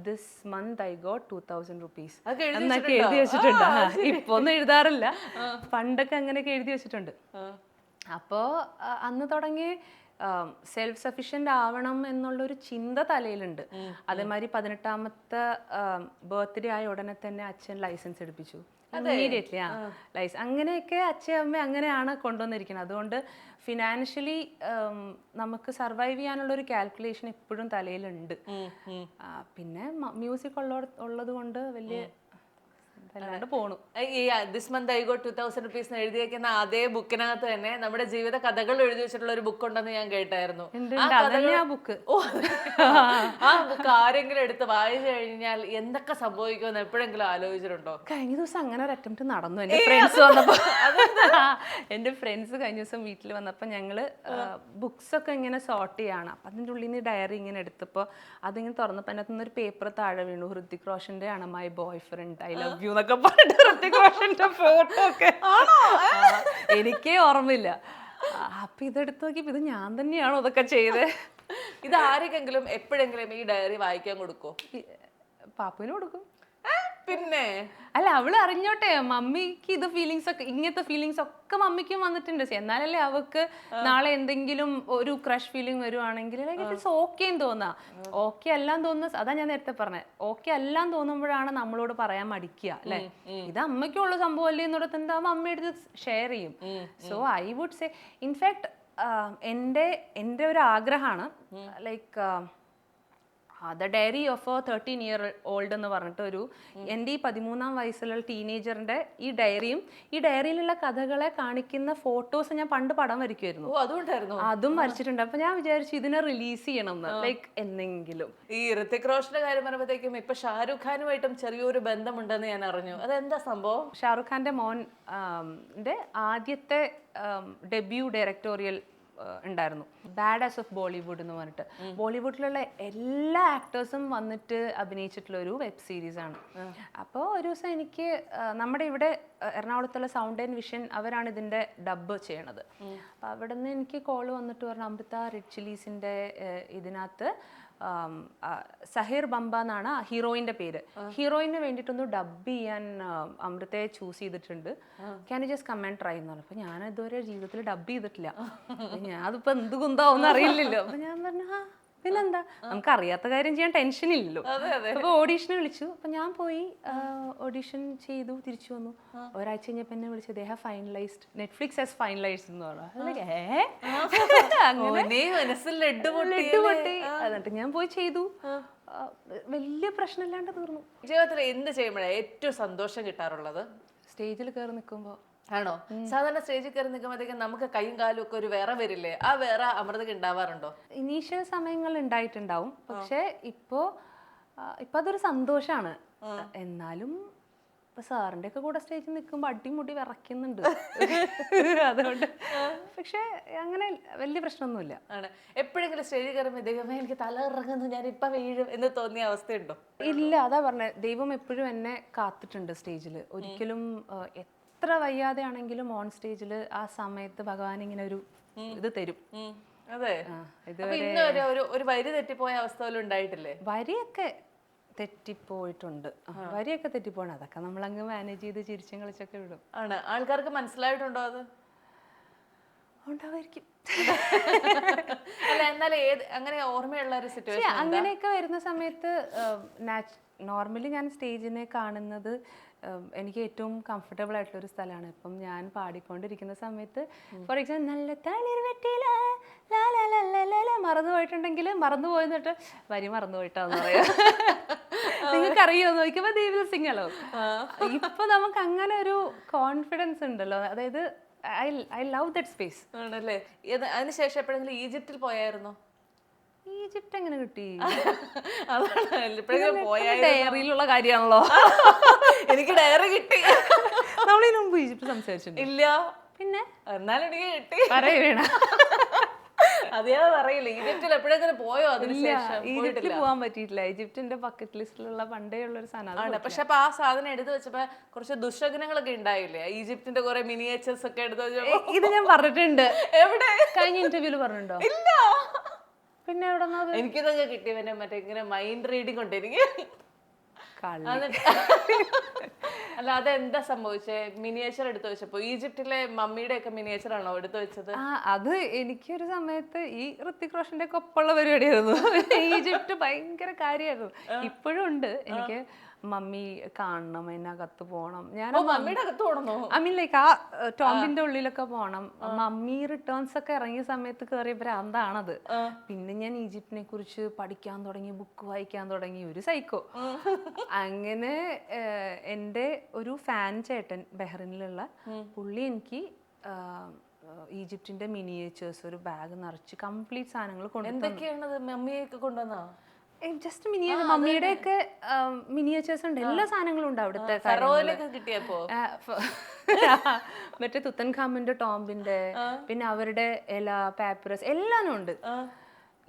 this month I got 2000 rupees എന്നൊക്കെ എഴുതി വെച്ചിട്ടുണ്ട്. ഇപ്പൊ ഒന്നും എഴുതാറില്ല, പണ്ടൊക്കെ അങ്ങനെയൊക്കെ എഴുതി വെച്ചിട്ടുണ്ട്. അപ്പോൾ അന്ന് തുടങ്ങി സെൽഫ് സഫിഷ്യൻ്റ് ആവണം എന്നുള്ളൊരു ചിന്ത തലയിലുണ്ട്. അതേമാതിരി 18ാമത്തെ ബർത്ത്ഡേ ആയ ഉടനെ തന്നെ അച്ഛൻ ലൈസൻസ് എടുപ്പിച്ചു ഇമ്മീഡിയറ്റ്ലി. അങ്ങനെയൊക്കെ അച്ഛൻ അമ്മ അങ്ങനെയാണ് കൊണ്ടുവന്നിരിക്കുന്നത്. അതുകൊണ്ട് ഫിനാൻഷ്യലി നമുക്ക് സർവൈവ് ചെയ്യാനുള്ള ഒരു കാൽക്കുലേഷൻ എപ്പോഴും തലയിലുണ്ട്. പിന്നെ മ്യൂസിക് ഉള്ളത് കൊണ്ട് വലിയ പോണു. This month I got 2000 rupees എഴുതിയേക്കുന്ന അതേ ബുക്കിനകത്ത് തന്നെ നമ്മുടെ ജീവിത കഥകൾ എഴുതി വെച്ചിട്ടുള്ള ഒരു ബുക്ക് ഉണ്ടെന്ന് ഞാൻ കേട്ടായിരുന്നു. ആ ബുക്ക് ആരെങ്കിലും എടുത്ത് വായിച്ചു കഴിഞ്ഞാൽ എന്തൊക്കെ സംഭവിക്കുമെന്ന് എപ്പോഴെങ്കിലും ആലോചിച്ചിട്ടുണ്ടോ? കഴിഞ്ഞ ദിവസം അങ്ങനെ ഒരു അറ്റംപ്റ്റ് നടന്നു. എൻ്റെ ഫ്രണ്ട്സ് വന്നപ്പോൾ എൻ്റെ ഫ്രണ്ട്സ് കഴിഞ്ഞ ദിവസം വീട്ടിൽ വന്നപ്പോൾ ഞങ്ങള് ബുക്സ് ഒക്കെ ഇങ്ങനെ സോർട്ട് ചെയ്യാണ്. അപ്പം അതിൻ്റെ ഉള്ളിൽ നിന്ന് ഡയറി ഇങ്ങനെ എടുത്തപ്പോൾ അതിങ്ങനെ തുറന്നപ്പോൾ അതിനകത്ത് നിന്നൊരു പേപ്പർ താഴെ വീണു. ഹൃതിക് റോഷന്റെ ആണ് my boy friend I love you എന്നൊക്കെ പറഞ്ഞിട്ട് ഹൃതിക് റോഷന്റെ ഫോട്ടോ ഒക്കെ. എനിക്കേ ഓർമ്മയില്ല. അപ്പൊ ഇതെടുത്ത് നോക്കിയപ്പോ ഇത് ഞാൻ തന്നെയാണോ ഇതൊക്കെ ചെയ്ത്. ഇത് ആരെങ്കിലും എപ്പോഴെങ്കിലും ഈ ഡയറി വായിക്കാൻ കൊടുക്കോ? പാപ്പുവിന് കൊടുക്കും. പിന്നെ അല്ല, അവള് അറിഞ്ഞോട്ടെ മമ്മിക്ക് ഇത് ഫീലിങ്സ് ഒക്കെ, ഇങ്ങനത്തെ ഫീലിങ്സ് ഒക്കെ മമ്മിക്കും വന്നിട്ടുണ്ട്. എന്നാലല്ലേ അവക്ക് നാളെ എന്തെങ്കിലും ഒരു ക്രഷ് ഫീലിംഗ് വരുവാണെങ്കിൽ ഓക്കേന്ന് തോന്നാ. ഓക്കെ എല്ലാം തോന്നുന്ന, അതാ ഞാൻ നേരത്തെ പറഞ്ഞത്, ഓക്കെ എല്ലാം തോന്നുമ്പോഴാണ് നമ്മളോട് പറയാൻ മടിക്കുക അല്ലെ. ഇത് അമ്മയ്ക്കുള്ള സംഭവം അല്ലേ എന്നിടത്ത് എന്താകുമ്പോ അമ്മയുടെ ഷെയർ ചെയ്യും. So I would say in fact എൻ്റെ ഒരു ആഗ്രഹമാണ് like the diary of a 13-year-old എന്ന് പറഞ്ഞിട്ട് എൻ്റെ ഈ 13-ാം വയസ്സിലുള്ള ടീനേജറിന്റെ ഈ ഡയറിയും ഈ ഡയറിയിലുള്ള കഥകളെ കാണിക്കുന്ന ഫോട്ടോസ് ഞാൻ പണ്ട് പടം വരയ്ക്കുമായിരുന്നു. അതും വരച്ചിട്ടുണ്ട്. അപ്പൊ ഞാൻ വിചാരിച്ചു ഇതിനെ റിലീസ് ചെയ്യണം എന്ന്, ലൈക്ക് എന്തെങ്കിലും. ഈ ഋതിക് റോഷന്റെ കാര്യം പറയുമ്പോഴത്തേക്കും ഇപ്പൊ ഷാരൂഖ് ഖാനുമായിട്ടും ചെറിയൊരു ബന്ധമുണ്ടെന്ന് ഞാൻ അറിഞ്ഞു. അതെന്താ സംഭവം? ഷാരൂഖ് ഖാന്റെ ആദ്യത്തെ ഡെബ്യൂ ഡയറക്ടോറിയൽ ഉണ്ടായിരുന്നു, ബാഡ് ആസ് ഓഫ് ബോളിവുഡ് എന്ന് പറഞ്ഞിട്ട്. ബോളിവുഡിലുള്ള എല്ലാ ആക്ടേഴ്സും വന്നിട്ട് അഭിനയിച്ചിട്ടുള്ള ഒരു വെബ് സീരീസ് ആണ്. അപ്പോൾ ഒരു ദിവസം എനിക്ക് നമ്മുടെ ഇവിടെ എറണാകുളത്തുള്ള സൗണ്ട് ആൻഡ് വിഷൻ അവരാണ് ഇതിൻ്റെ ഡബ് ചെയ്യണത്. അപ്പോൾ അവിടെ നിന്ന് എനിക്ക് കോൾ വന്നിട്ട് പറഞ്ഞു, അമൃത റെഡ് ചില്ലീസിൻ്റെ ഇതിനകത്ത് സഹീർ ബംബ എന്നാണ് ഹീറോയിൻ്റെ പേര്. ഹീറോയിന് വേണ്ടിയിട്ടൊന്ന് ഡബ് ചെയ്യാൻ അമൃതയെ ചൂസ് ചെയ്തിട്ടുണ്ട്, can you just come and try എന്ന് പറഞ്ഞു. അപ്പോൾ ഞാൻ ഇതുവരെ ജീവിതത്തിൽ ഡബ് ചെയ്തിട്ടില്ല, ഞാൻ അതിപ്പോൾ എന്ത് കുന്താവും അറിയില്ലല്ലോ. അപ്പോൾ ഞാൻ പറഞ്ഞു പിന്നെന്താ, നമുക്ക് അറിയാത്ത കാര്യം ചെയ്യാൻ ടെൻഷൻ ഇല്ലല്ലോ. അപ്പോൾ ഓഡീഷന് വിളിച്ചു. അപ്പോൾ ഞാൻ പോയി ഓഡീഷൻ ചെയ്തു, തിരിച്ചു വന്നു. ഒരാഴ്ച കഴിഞ്ഞപ്പോൾ എന്നെ വിളിച്ചു, they have finalised, Netflix has finalised എന്ന് പറഞ്ഞു. എന്നിട്ട് ഞാൻ പോയി ചെയ്തു. വലിയ പ്രശ്നമില്ലാണ്ട് തീർന്നു. ജീവിതത്തിൽ എന്ത് ചെയ്യുമ്പോഴാണ് ഏറ്റവും സന്തോഷം കിട്ടാറുള്ളത്? സ്റ്റേജിൽ കയറി നിൽക്കുമ്പോൾ. ആണോ? സാധാരണ സ്റ്റേജിൽ കയറി നിൽക്കുമ്പോഴത്തേക്കും നമുക്ക് കൈയും കാലും ഒക്കെ ഒരു വേറെ വരില്ലേ? ആ വേറെ അമൃതയ്ക്ക് ഉണ്ടാവാറുണ്ടോ? ഇനീഷ്യൽ സമയങ്ങളിൽ ഉണ്ടായിട്ടുണ്ടാവും, പക്ഷെ ഇപ്പൊ അതൊരു സന്തോഷാണ്. എന്നാലും ഇപ്പൊ സാറിന്റെ ഒക്കെ കൂടെ സ്റ്റേജിൽ നിൽക്കുമ്പോൾ അടിമുടി വിറയ്ക്കുന്നുണ്ട്. അതുകൊണ്ട് പക്ഷെ അങ്ങനെ വലിയ പ്രശ്നമൊന്നുമില്ല. ആണ്. എപ്പോഴെങ്കിലും സ്റ്റേജിൽ കയറുമ്പോൾ ദൈവമേ എനിക്ക് തല ഇറങ്ങുന്നു, ഞാൻ ഇപ്പൊ വീഴും എന്ന് തോന്നിയ അവസ്ഥയുണ്ടോ? ഇല്ല, അതാ പറഞ്ഞത്, ദൈവം എപ്പോഴും എന്നെ കാത്തിട്ടുണ്ട് സ്റ്റേജിൽ. ഒരിക്കലും എത്ര വയ്യാതെ ആണെങ്കിലും ഓൺ സ്റ്റേജിൽ ആ സമയത്ത് ഭഗവാൻ ഇങ്ങനെ ഒരു ഇത് തരും. അതെ. ഒരു വരി തെറ്റിപ്പോയ അവസ്ഥ പോലും ഉണ്ടായിട്ടില്ലേ? വരിയൊക്കെ തെറ്റിപ്പോയിട്ടുണ്ട്, വരിയൊക്കെ തെറ്റിപ്പോണം. അതൊക്കെ നമ്മളങ്ങ് മാനേജ് ചെയ്ത് ചിരിച്ചും കളിച്ചൊക്കെ വിടും. ആണ്. ആൾക്കാർക്ക് മനസ്സിലായിട്ടുണ്ടോ അത്? ഉണ്ടാവായിരിക്കും. അല്ല, എന്നാലും അങ്ങനെ ഓർമ്മയുള്ള ഒരു സിറ്റുവേഷൻ അങ്ങനെയൊക്കെ വരുന്ന സമയത്ത് നോർമലി ഞാൻ സ്റ്റേജിനെ കാണുന്നത് എനിക്ക് ഏറ്റവും കംഫർട്ടബിൾ ആയിട്ടുള്ള ഒരു സ്ഥലമാണ്. ഇപ്പം ഞാൻ പാടിക്കൊണ്ടിരിക്കുന്ന സമയത്ത് ഫോർ എക്സാമ്പിൾ നല്ല തളിർ വെട്ടില മറന്നു പോയിട്ടുണ്ടെങ്കിൽ മറന്നു പോയെന്നിട്ട് വരി മറന്നു പോയിട്ടാന്ന് പറയാം. നിങ്ങൾക്ക് അറിയോ നോക്കുമ്പോ ദൈവ സിംഗലോ. ഇപ്പൊ നമുക്ക് അങ്ങനെ ഒരു കോൺഫിഡൻസ് ഉണ്ടല്ലോ, അതായത് ഐ ലവ് ദാറ്റ് സ്പേസ് ആണല്ലേ. അതിനുശേഷം എപ്പോഴെങ്കിലും ഈജിപ്തിൽ പോയായിരുന്നോ? ഈജിപ്റ്റ് എങ്ങനെ കിട്ടി? ഡയറിയിലുള്ള കാര്യമാണല്ലോ. എനിക്ക് ഡയറി കിട്ടി. നമ്മളിതിനു മുമ്പ് ഈജിപ്റ്റ് സംസാരിച്ചിട്ടുണ്ട്? ഇല്ല. പിന്നെ എന്നാലും എനിക്ക് കിട്ടി. പറയണ അതേ അറിയില്ല. ഈജിപ്തിൽ എപ്പോഴെങ്കിലും പോയോ? അതിനുശേഷം ഈജിപ്തിൽ പോകാൻ പറ്റിയിട്ടില്ല. ഈജിപ്തിന്റെ ബക്കറ്റ് ലിസ്റ്റിലുള്ള പണ്ടേ ഉള്ള ഒരു സാധനം. പക്ഷെ അപ്പൊ ആ സാധനം എടുത്തു വെച്ചപ്പോ കുറച്ച് ദുശകനങ്ങളൊക്കെ ഉണ്ടായില്ലേ? ഈജിപ്തിന്റെ കുറെ മിനിയേച്ചേഴ്സ് ഒക്കെ എടുത്തു വെച്ചപ്പോ. ഇത് ഞാൻ പറഞ്ഞിട്ടുണ്ട്. എവിടെ? കഴിഞ്ഞ ഇന്റർവ്യൂല് പറഞ്ഞിട്ടുണ്ടോ? ഇല്ല. പിന്നെ എവിടെ? എനിക്കിതൊക്കെ കിട്ടിയവനെ മറ്റേ ഇങ്ങനെ മൈൻഡ് റീഡിങ് കൊണ്ട് എനിക്ക്. അല്ല, അതെന്താ സംഭവിച്ചേ? മിനിയേച്ചർ എടുത്തു വെച്ചപ്പോ ഈജിപ്തിലെ മമ്മിയുടെ ഒക്കെ മിനിയേച്ചർ ആണോ എടുത്തു വെച്ചത്? അത് എനിക്കൊരു സമയത്ത് ഈ ഋതിക് റോഷന്റെ ഒക്കെ ഒപ്പമുള്ള പരിപാടിയായിരുന്നു. ഈജിപ്റ്റ് ഭയങ്കര കാര്യമായിരുന്നു. ഇപ്പോഴും ഉണ്ട്. എനിക്ക് മമ്മി കാണണം, അതിനകത്ത് പോകണം. ഞാൻ മമ്മിയുടെ അകത്ത് പോകണോ? ഐ മീൻ ലൈക്ക് ആ ടോംബിന്റെ ഉള്ളിലൊക്കെ പോകണം. മമ്മി റിട്ടേൺസ് ഒക്കെ ഇറങ്ങിയ സമയത്ത് കയറിയ ഭ്രാന്താണത്. പിന്നെ ഞാൻ ഈജിപ്തിനെ കുറിച്ച് പഠിക്കാൻ തുടങ്ങി, ബുക്ക് വായിക്കാൻ തുടങ്ങി, ഒരു സൈക്കോ. അങ്ങനെ എൻ്റെ ഒരു ഫാൻ ചേട്ടൻ ബഹ്റിനിലുള്ള പുള്ളി എനിക്ക് ഈജിപ്തിന്റെ മിനിയേച്ചേഴ്സ് ഒരു ബാഗ് നിറച്ച് കംപ്ലീറ്റ് സാധനങ്ങൾ കൊണ്ടുവന്നു. എന്തൊക്കെയാണത്? മമ്മിയൊക്കെ കൊണ്ടുവന്നോ? ജസ്റ്റ് മമ്മിയുടെ ഒക്കെ മിനിയേച്ചേഴ്സ് ഉണ്ട്, എല്ലാ സാധനങ്ങളും ഉണ്ട് അവിടുത്തെ. കിട്ടിയപ്പോ മറ്റേ തുത്തൻഖാമിന്റെ ടോംബിന്റെ, പിന്നെ അവരുടെ എല്ലാ പാപ്പറസ് എല്ലാം ഉണ്ട്.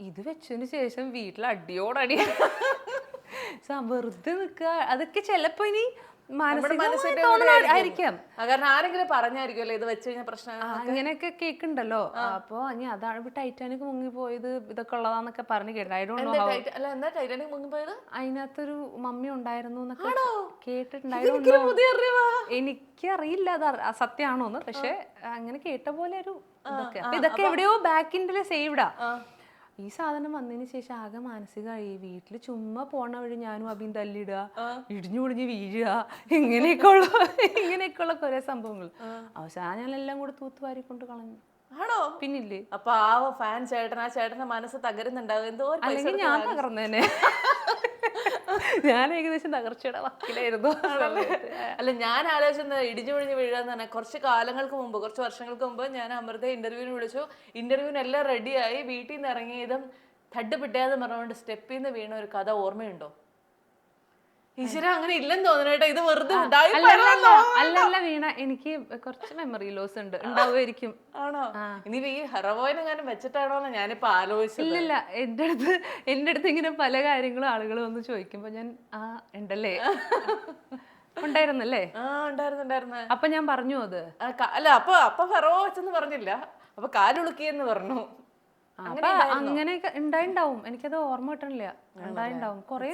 ഇത് വെച്ചതിന് ശേഷം വീട്ടിൽ അടിയോടടി വെറുതെ നിൽക്കുക. അതൊക്കെ ചിലപ്പോ ഇനി ആയിരിക്കാം, കാരണം ആരെങ്കിലും പറഞ്ഞായിരിക്കുമല്ലോ ഇത് വെച്ച് കഴിഞ്ഞാൽ പ്രശ്നം. അങ്ങനെയൊക്കെ കേൾക്കുന്നുണ്ടല്ലോ. അപ്പൊ ഇനി അതാണ് ടൈറ്റാനിക് മുങ്ങിപ്പോയത് ഇതൊക്കെ ഉള്ളതാന്നൊക്കെ പറഞ്ഞു കേട്ടിട്ടുണ്ടായിരുന്നു. അതിനകത്തൊരു മമ്മി ഉണ്ടായിരുന്നു എന്നൊക്കെ കേട്ടിട്ടുണ്ടായിരുന്നു. എനിക്കറിയില്ല അത് സത്യമാണോന്ന്, പക്ഷെ അങ്ങനെ കേട്ട പോലെ ഒരു ഇതൊക്കെ. അപ്പൊ ഇതൊക്കെ എവിടെയോ ബാക്കിൻ്റെ സേവ്ഡാ. ഈ സാധനം വന്നതിന് ശേഷം ആകെ മാനസികമായി. വീട്ടിൽ ചുമ്മാ പോണ വഴി ഞാനും അഭിയും തല്ലിടുക, ഇടിഞ്ഞു പൊളിഞ്ഞ് വീഴുക, ഇങ്ങനെയൊക്കെയുള്ള കുറെ സംഭവങ്ങൾ. അവസാനം ഞാനെല്ലാം കൂടെ തൂത്തുവാരി കൊണ്ട് കളഞ്ഞു. ആണോ? പിന്നില്ലേ, അപ്പൊ ആ ഫാൻ ചേട്ടൻ, ആ ചേട്ടന്റെ മനസ്സ് തകരുന്നുണ്ടാവും. എന്തോ ഒരു പൈസ അല്ലെങ്കിൽ കൊടുത്ത് ഞാൻ വാങ്ങി. തകർന്നേനെ. ഞാൻ ഏകദേശം തകർച്ചയുടെ വക്കിലായിരുന്നു ആ സമയത്ത്. അല്ല, ഞാൻ ആലോചിച്ചത് ഇടിഞ്ഞു പിടിഞ്ഞ് വീഴാന്ന് തന്നെ. കുറച്ച് കാലങ്ങൾക്ക് മുമ്പ്, കുറച്ച് വർഷങ്ങൾക്ക് മുമ്പ് ഞാൻ അമൃത ഇന്റർവ്യൂവിന് വിളിച്ചു. ഇന്റർവ്യൂവിന് എല്ലാം റെഡിയായി, വീട്ടിൽ നിന്ന് ഇറങ്ങിയതും തട്ട് പിട്ടയാന്ന് പറഞ്ഞുകൊണ്ട് സ്റ്റെപ്പിൽ നിന്ന് വീണ ഒരു കഥ ഓർമ്മയുണ്ടോ? ഈശ്വര, അങ്ങനെ ഇല്ലെന്ന് തോന്നുന്നു. ഇത് വെറുതെ അല്ലല്ല വീണ, എനിക്ക് കുറച്ച് മെമ്മറി ലോസ് ഉണ്ട്, ഉണ്ടാവുമായിരിക്കും. ആണോ? ഇനി ഈ ഹെറോയിനെങ്ങാനും വെച്ചിട്ടാണോ എന്ന് ഞാനിപ്പോ ആലോചിച്ചത്. ഇല്ലല്ല, എൻ്റെ അടുത്ത് ഇങ്ങനെ പല കാര്യങ്ങളും ആളുകൾ വന്ന് ചോദിക്കുമ്പോ ഞാൻ ഉണ്ടല്ലേ, ഉണ്ടായിരുന്നല്ലേ, ഉണ്ടായിരുന്നു. അപ്പൊ ഞാൻ പറഞ്ഞു അത്. അല്ല, അപ്പൊ ഹെറോ വെച്ചെന്ന് പറഞ്ഞില്ല, അപ്പൊ കാലുളുക്കിയെന്ന് പറഞ്ഞു. അപ്പൊ അങ്ങനെയൊക്കെ ഉണ്ടായിണ്ടാവും, എനിക്കത് ഓർമ്മ കിട്ടണില്ല. ഉണ്ടായിണ്ടാവും, കൊറേ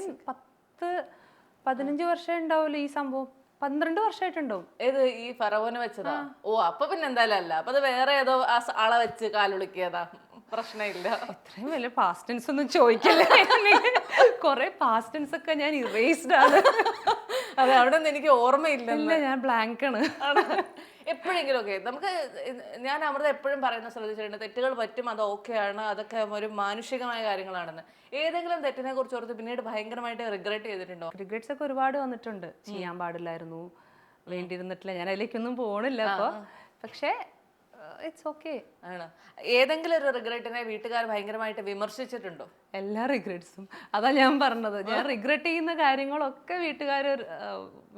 10-15 വർഷം ഉണ്ടാവൂല ഈ സംഭവം, 12 വർഷമായിട്ടുണ്ടാവും. ഏത് ഈ ഫറവോനെ വെച്ചതാ? ഓ, അപ്പൊ പിന്നെ എന്തായാലും അല്ല, അപ്പൊ അത് വേറെ ഏതോ ആളെ വെച്ച് കാലുളിക്കിയതാ, പ്രശ്നമില്ല. ഇത്രയും വലിയ പാസ്റ്റ് ടെൻസ് ഒന്നും ചോദിക്കില്ല, കൊറേ പാസ്റ്റ് ടെൻസ് ഒക്കെ ഞാൻ ഇറേസ്ഡ് ആണ്. അതെ, അവിടെ ഒന്നും എനിക്ക് ഓർമ്മയില്ല, ഞാൻ ബ്ലാങ്ക് ആണ്. എപ്പോഴെങ്കിലും ഒക്കെ നമുക്ക്, ഞാൻ അമൃത എപ്പോഴും പറയുന്ന ശ്രദ്ധിച്ചിട്ടുണ്ട്, തെറ്റുകൾ പറ്റും, അത് ഓക്കെയാണ്, അതൊക്കെ ഒരു മാനുഷികമായ കാര്യങ്ങളാണെന്ന്. ഏതെങ്കിലും തെറ്റിനെ കുറിച്ച് ഓർത്ത് പിന്നീട് ഭയങ്കരമായിട്ട് റിഗ്രറ്റ് ചെയ്തിട്ടുണ്ടോ? റിഗ്രറ്റ്സ് ഒക്കെ ഒരുപാട് വന്നിട്ടുണ്ട്. ചെയ്യാൻ പാടില്ലായിരുന്നു, വേണ്ടിയിരുന്നിട്ടില്ല, ഞാൻ അതിലേക്കൊന്നും പോണില്ല അപ്പൊ. പക്ഷേ ഇറ്റ്സ് ഓക്കെ ആണ്. ഏതെങ്കിലും ഒരു റിഗ്രറ്റിനെ വീട്ടുകാർ ഭയങ്കരമായിട്ട് വിമർശിച്ചിട്ടുണ്ടോ? എല്ലാ റിഗ്രറ്റ്സും, അതാ ഞാൻ പറഞ്ഞത്, ഞാൻ റിഗ്രറ്റ് ചെയ്യുന്ന കാര്യങ്ങളൊക്കെ വീട്ടുകാർ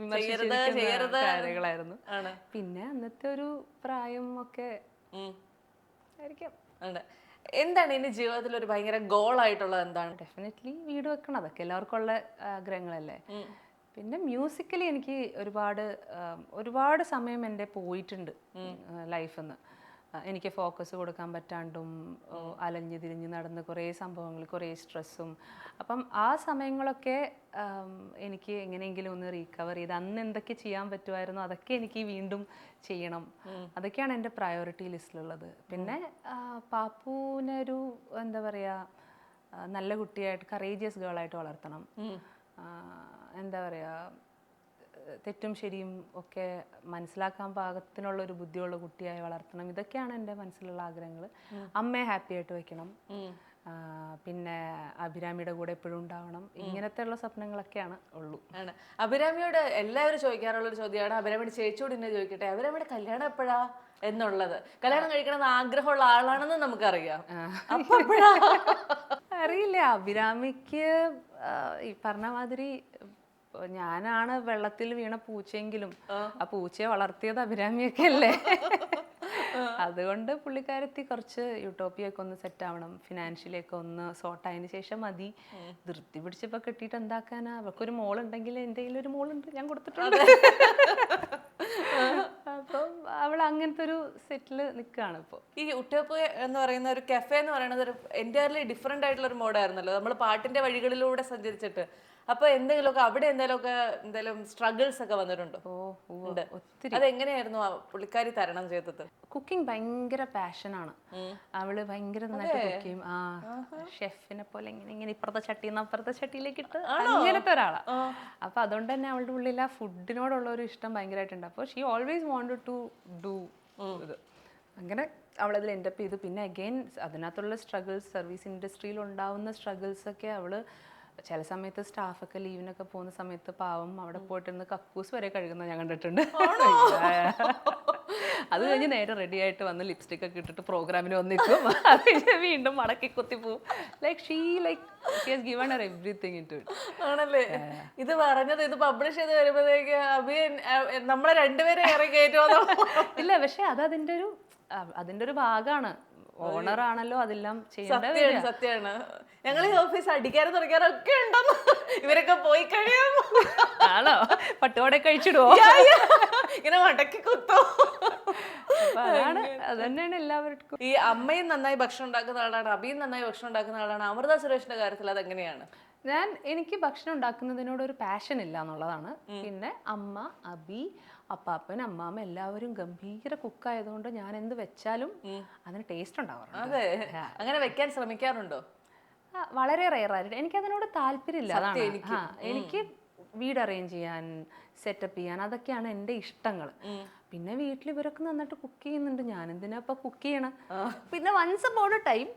വിമർശിച്ചിരിക്കുന്ന കാര്യങ്ങളായിരുന്നു. പിന്നെ അന്നത്തെ ഒരു പ്രായം ഒക്കെ ആയിരിക്കാം. എന്താണ് ഇനി ജീവിതത്തിൽ ഒരു ഭയങ്കര ഗോൾ ആയിട്ടുള്ളത്? എന്താണ്? ഡെഫിനറ്റ്ലി വീട് വെക്കണം, അതൊക്കെ എല്ലാവർക്കും ഉള്ള ആഗ്രഹങ്ങളല്ലേ. പിന്നെ മ്യൂസിക്കലി എനിക്ക് ഒരുപാട് സമയം എൻ്റെ പോയിട്ടുണ്ട് ലൈഫിൽ നിന്ന്. എനിക്ക് ഫോക്കസ് കൊടുക്കാൻ പറ്റാണ്ടും അലഞ്ഞു തിരിഞ്ഞ് നടന്ന് കുറേ സംഭവങ്ങൾ, കുറേ സ്ട്രെസ്സും. അപ്പം ആ സമയങ്ങളൊക്കെ എനിക്ക് എങ്ങനെയെങ്കിലും ഒന്ന് റീകവർ ചെയ്ത് അന്ന് എന്തൊക്കെ ചെയ്യാൻ പറ്റുമായിരുന്നോ അതൊക്കെ എനിക്ക് വീണ്ടും ചെയ്യണം. അതൊക്കെയാണ് എൻ്റെ പ്രയോറിറ്റി ലിസ്റ്റിലുള്ളത്. പിന്നെ പാപ്പുവിനൊരു എന്താ പറയുക, നല്ല കുട്ടിയായിട്ട്, കറേജിയസ് ഗേളായിട്ട് വളർത്തണം. എന്താ പറയുക, തെറ്റും ശരിയും ഒക്കെ മനസ്സിലാക്കാൻ പാകത്തിനുള്ള ഒരു ബുദ്ധിയുള്ള കുട്ടിയായി വളർത്തണം. ഇതൊക്കെയാണ് എൻ്റെ മനസ്സിലുള്ള ആഗ്രഹങ്ങൾ. അമ്മയെ ഹാപ്പി ആയിട്ട് വെക്കണം. പിന്നെ അഭിരാമിയുടെ കൂടെ എപ്പോഴും ഉണ്ടാവണം. ഇങ്ങനത്തെ ഉള്ള സ്വപ്നങ്ങളൊക്കെയാണ് ഉള്ളൂ. ആണ്. അഭിരാമിയോട് എല്ലാവരും ചോദിക്കാറുള്ളൊരു ചോദ്യമാണ്, അഭിരാമിയുടെ ചേച്ചിയോട് ഇന്നെ ചോദിക്കട്ടെ, അഭിരാമിയുടെ കല്യാണം എപ്പോഴാ എന്നുള്ളത്. കല്യാണം കഴിക്കണമെന്ന് ആഗ്രഹമുള്ള ആളാണെന്ന് നമുക്കറിയാം. അറിയില്ല, അഭിരാമിക്ക് ഈ പറഞ്ഞ മാതിരി ഞാനാണ് വെള്ളത്തിൽ വീണ പൂച്ചയെങ്കിലും ആ പൂച്ചയെ വളർത്തിയത് അഭിരാമിയൊക്കെ അല്ലേ. അതുകൊണ്ട് പുള്ളിക്കാരത്തി കുറച്ച് യൂട്ടോപ്പിയൊക്കെ ഒന്ന് സെറ്റ് ആവണം, ഫിനാൻഷ്യലിയൊക്കെ ഒന്ന് സോർട്ട് ആയതിനു ശേഷം മതി. ധൃതി പിടിച്ചപ്പോ കെട്ടിയിട്ട് എന്താക്കാനാ? അവൾക്കൊരു മോളുണ്ടെങ്കിൽ എൻ്റെ കയ്യിലൊരു മോളുണ്ട്, ഞാൻ കൊടുത്തിട്ടുണ്ട്. അപ്പം അവൾ അങ്ങനത്തെ ഒരു സെറ്റില് നിൽക്കുകയാണ് ഇപ്പോൾ. ഈ യൂട്ടോപ്പ് എന്ന് പറയുന്ന ഒരു കഫേ എന്ന് പറയുന്നത് ഒരു എൻറ്റയർലി ഡിഫറെന്റ് ആയിട്ടുള്ള ഒരു മോഡായിരുന്നല്ലോ, നമ്മൾ പാട്ടിന്റെ വഴികളിലൂടെ സഞ്ചരിച്ചിട്ട്. അപ്പൊ എന്തെങ്കിലുമൊക്കെ അവിടെ എന്തെങ്കിലും സ്ട്രഗിൾസ് ഒക്കെ വന്നിട്ടുണ്ടോ? ഒത്തിരി. അതെങ്ങനെയായിരുന്നു പുള്ളിക്കാരി തരണം ചെയ്തത്? കുക്കിംഗ് ഭയങ്കര പാഷനാണ് അവള്, ഭയങ്കര നന്നായിട്ട് കുക്ക് ചെയ്യും. ഷെഫിനെ പോലെ ഇങ്ങനെ ഇപ്പുറത്തെ ചട്ടിന്ന് അപ്പുറത്തെ ചട്ടിയിലേക്ക് ഇട്ട് അങ്ങനത്തെ ഒരാളാ. അപ്പൊ അതുകൊണ്ട് തന്നെ അവളുടെ ഉള്ളിൽ ആ ഫുഡിനോടുള്ള ഒരു ഇഷ്ടം ഭയങ്കരമായിട്ടുണ്ട്. അപ്പോൾ she always wanted to do ഇത്. അങ്ങനെ അവളതിൽ എൻഡപ്പ് ചെയ്തു. പിന്നെ അഗെയിൻ അതിനകത്തുള്ള സ്ട്രഗിൾസ്, സർവീസ് ഇൻഡസ്ട്രിയിൽ ഉണ്ടാവുന്ന സ്ട്രഗിൾസ് ഒക്കെ അവള് ചില സമയത്ത് സ്റ്റാഫൊക്കെ ലീവിനൊക്കെ പോകുന്ന സമയത്ത് പാവം അവിടെ പോയിട്ടിരുന്ന് കക്കൂസ് വരെ കഴുകുന്ന ഞാൻ കണ്ടിട്ടുണ്ട്. അത് കഴിഞ്ഞ് നേരെ റെഡി ആയിട്ട് വന്ന് ലിപ്സ്റ്റിക് ഒക്കെ ഇട്ടിട്ട് പ്രോഗ്രാമിന് വന്നിരിക്കും, അത് കഴിഞ്ഞ് വീണ്ടും മടക്കി കുത്തി പോവും. She has given her everything into it. ആണല്ലേ? ഇത് പറഞ്ഞത്, ഇത് പബ്ലിഷ് ചെയ്ത് വരുമ്പോഴത്തേക്ക് നമ്മളെ രണ്ടുപേരെ ഇറങ്ങി കയറ്റുമോ? ഇല്ല, പക്ഷെ അത് അതിന്റെ ഒരു ഭാഗമാണ്. ഓണർ ആണല്ലോ അതെല്ലാം ചെയ്യേണ്ടത്. സത്യമാണ്. ഞങ്ങൾ ഈ ഓഫീസ് അടിക്കാനും തുറക്കാനൊക്കെ ഉണ്ടെന്ന് ഇവരൊക്കെ പോയി കഴിയാം. ആണോ? പട്ടുപാടെ കഴിച്ചിടുവോ? ഇങ്ങനെ മടക്കി കുത്തോ? അതാണ്, അത് തന്നെയാണ് എല്ലാവർക്കും. ഈ അമ്മയും നന്നായി ഭക്ഷണം ഉണ്ടാക്കുന്ന ആളാണ്, അബിയും നന്നായി ഭക്ഷണം ഉണ്ടാക്കുന്ന ആളാണ്. അമൃത സുരേഷിന്റെ കാര്യത്തിൽ അതെങ്ങനെയാണ്? എനിക്ക് ഭക്ഷണം ഉണ്ടാക്കുന്നതിനോട് ഒരു പാഷൻ ഇല്ല എന്നുള്ളതാണ്. പിന്നെ അമ്മ, അബി, അപ്പാപ്പൻ, അമ്മാമ്മ എല്ലാവരും ഗംഭീര കുക്കായതുകൊണ്ട് ഞാൻ എന്ത് വെച്ചാലും അതിന് ടേസ്റ്റ് ഉണ്ടാവാറുണ്ട്. അതെ, അങ്ങനെ വെക്കാൻ ശ്രമിക്കാറുണ്ടോ? വളരെ റെയറായിട്ട്. എനിക്കതിനോട് താല്പര്യമില്ല. എനിക്ക് വീട് അറേഞ്ച് ചെയ്യാൻ, സെറ്റപ്പ് ചെയ്യാൻ, അതൊക്കെയാണ് എൻ്റെ ഇഷ്ടങ്ങൾ. പിന്നെ വീട്ടിൽ ഇവരൊക്കെ നന്നായിട്ട് കുക്ക് ചെയ്യുന്നുണ്ട്, ഞാൻ എന്തിനാ ഇപ്പൊ കുക്ക് ചെയ്യണം. പിന്നെ വൺസ് അപ്പോൺ എ ടൈം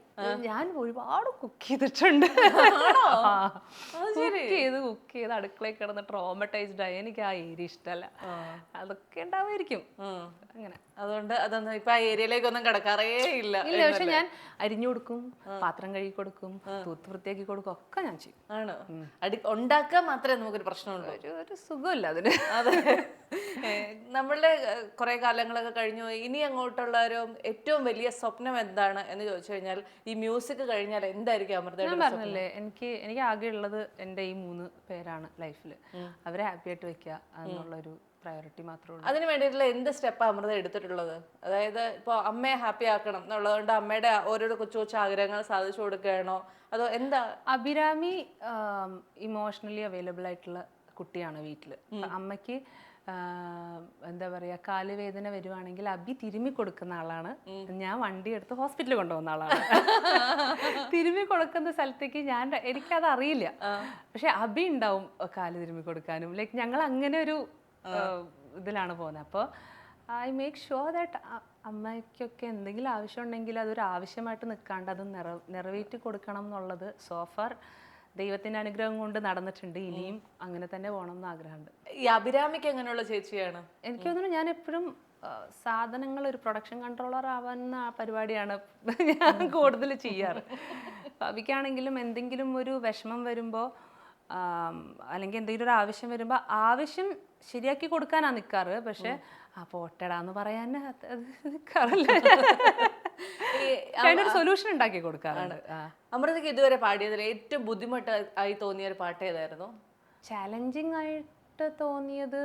ഞാൻ ഒരുപാട് കുക്ക് ചെയ്തിട്ടുണ്ട്. കുക്ക് ചെയ്ത് അടുക്കളയിൽ കിടന്ന് ട്രോമറ്റൈസ്ഡ് ആയി. എനിക്ക് ആ ഏരിയ ഇഷ്ടമല്ല. അതൊക്കെ ഉണ്ടാവുമായിരിക്കും അങ്ങനെ. അതുകൊണ്ട് അതൊന്നും ഇപ്പൊ ആ ഏരിയയിലേക്കൊന്നും കിടക്കാറേ ഇല്ല. ഇല്ല, പക്ഷെ ഞാൻ അരിഞ്ഞു കൊടുക്കും, പാത്രം കഴുകി കൊടുക്കും, തൂത്ത് വൃത്തിയാക്കി കൊടുക്കും, ഒക്കെ ഞാൻ ചെയ്യും. ആണ് ഉണ്ടാക്കാൻ മാത്രമേ നമുക്കൊരു പ്രശ്നമുള്ളൂ. ഒരു സുഖമില്ല അതിന്. അതെ, നമ്മളുടെ കുറെ കാലങ്ങളൊക്കെ കഴിഞ്ഞു. ഇനി അങ്ങോട്ടുള്ള ഒരു ഏറ്റവും വലിയ സ്വപ്നം എന്താണ് എന്ന് ചോദിച്ചു കഴിഞ്ഞാൽ ഈ മ്യൂസിക് കഴിഞ്ഞാൽ എന്തായിരിക്കും അമൃതയുടെ? ഞാൻ പറഞ്ഞല്ലേ, എനിക്ക് ആകെ ഉള്ളത് എൻ്റെ ഈ 3 പേരാണ് ലൈഫിൽ. അവരെ ഹാപ്പി ആയിട്ട് വെക്കുക എന്നുള്ളൊരു പ്രയോറിറ്റി മാത്രമേ ഉള്ളൂ. അതിന് വേണ്ടിയിട്ടുള്ള എന്ത് സ്റ്റെപ്പാണ് അമൃത എടുത്തിട്ടുള്ളത്? അതായത് ഇപ്പോൾ അമ്മയെ ഹാപ്പി ആക്കണം എന്നുള്ളതുകൊണ്ട് അമ്മയുടെ ഓരോരോ കൊച്ചു കൊച്ചു ആഗ്രഹങ്ങൾ സാധിച്ചു കൊടുക്കുകയാണോ, അതോ എന്താ? അഭിരാമി ഇമോഷണലി അവൈലബിൾ ആയിട്ടുള്ള കുട്ടിയാണ് വീട്ടിൽ. അമ്മയ്ക്ക് എന്താ പറയുക, കാലുവേദന വരുവാണെങ്കിൽ അബി തിരുമ്മി കൊടുക്കുന്ന ആളാണ്. ഞാൻ വണ്ടി എടുത്ത് ഹോസ്പിറ്റലിൽ കൊണ്ടുപോകുന്ന ആളാണ്. തിരുമ്മി കൊടുക്കുന്ന സ്ഥലത്തേക്ക് എനിക്കത് അറിയില്ല, പക്ഷെ അബി ഉണ്ടാവും കാല് തിരുമ്മി കൊടുക്കാനും. ലൈക്ക് ഞങ്ങൾ അങ്ങനെ ഒരു ഇതിലാണ് പോകുന്നത്. അപ്പോൾ ഐ മേക്ക് ഷുവർ ദാറ്റ് അമ്മയ്ക്കൊക്കെ എന്തെങ്കിലും ആവശ്യം ഉണ്ടെങ്കിൽ അതൊരു ആവശ്യമായിട്ട് നിൽക്കാണ്ട് അത് നിറവേറ്റി കൊടുക്കണം എന്നുള്ളത് സോഫാർ ദൈവത്തിൻ്റെ അനുഗ്രഹം കൊണ്ട് നടന്നിട്ടുണ്ട്. ഇനിയും അങ്ങനെ തന്നെ പോകണം എന്ന് ആഗ്രഹമുണ്ട്. ഈ അഭിരാമിക്ക് എങ്ങനെയുള്ള ചേച്ചിയാണ്? എനിക്ക് തോന്നുന്നു ഞാൻ എപ്പോഴും സാധനങ്ങൾ ഒരു പ്രൊഡക്ഷൻ കൺട്രോളർ ആവുന്ന പരിപാടിയാണ് ഞാൻ കൂടുതൽ ചെയ്യാറ്. അവിക്കാണെങ്കിലും എന്തെങ്കിലും ഒരു വിഷമം വരുമ്പോൾ അല്ലെങ്കിൽ എന്തെങ്കിലും ഒരു ആവശ്യം വരുമ്പോൾ ആവശ്യം ശരിയാക്കി കൊടുക്കാനാണ് നിൽക്കാറ്. പക്ഷെ പോട്ടടാന്ന് പറയാൻ നിൽക്കാറില്ല, അതിനൊരു സൊല്യൂഷൻ ഉണ്ടാക്കി കൊടുക്കാറുണ്ട്. അമൃതയ്ക്ക് ഇതുവരെ പാടിയതിൽ ഏറ്റവും ബുദ്ധിമുട്ടായി തോന്നിയ ഒരു പാട്ട് ഏതായിരുന്നു? ചാലഞ്ചിങ് ആയിട്ട് തോന്നിയത്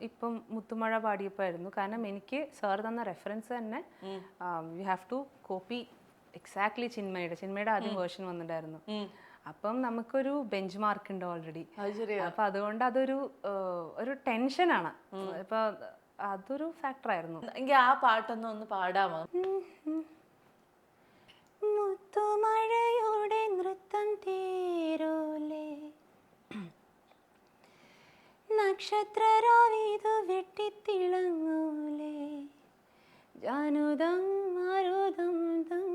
ഇപ്പം മുത്തുമഴ പാടിയപ്പോഴായിരുന്നു. കാരണം എനിക്ക് സാർ തന്ന റെഫറൻസ് തന്നെ you have to copy exactly ചിന്മയുടെ ആദ്യം വേർഷൻ വന്നിട്ടുണ്ടായിരുന്നു. അപ്പം നമുക്കൊരു ബെഞ്ച് മാർക്ക് ഉണ്ട് ഓൾറെഡി. അപ്പൊ അതുകൊണ്ട് അതൊരു ടെൻഷനാണ്. ഇപ്പൊ അതൊരു ഫാക്ടറായിരുന്നു. എങ്കിൽ ആ പാട്ടൊന്ന് പാടാമോ? മുത്തുമഴയുടെ നൃത്തം തീരൂലേ, നക്ഷത്രരാവിതു വെട്ടിത്തിളങ്ങൂലേ, ജാനുദം മാരുദം ദം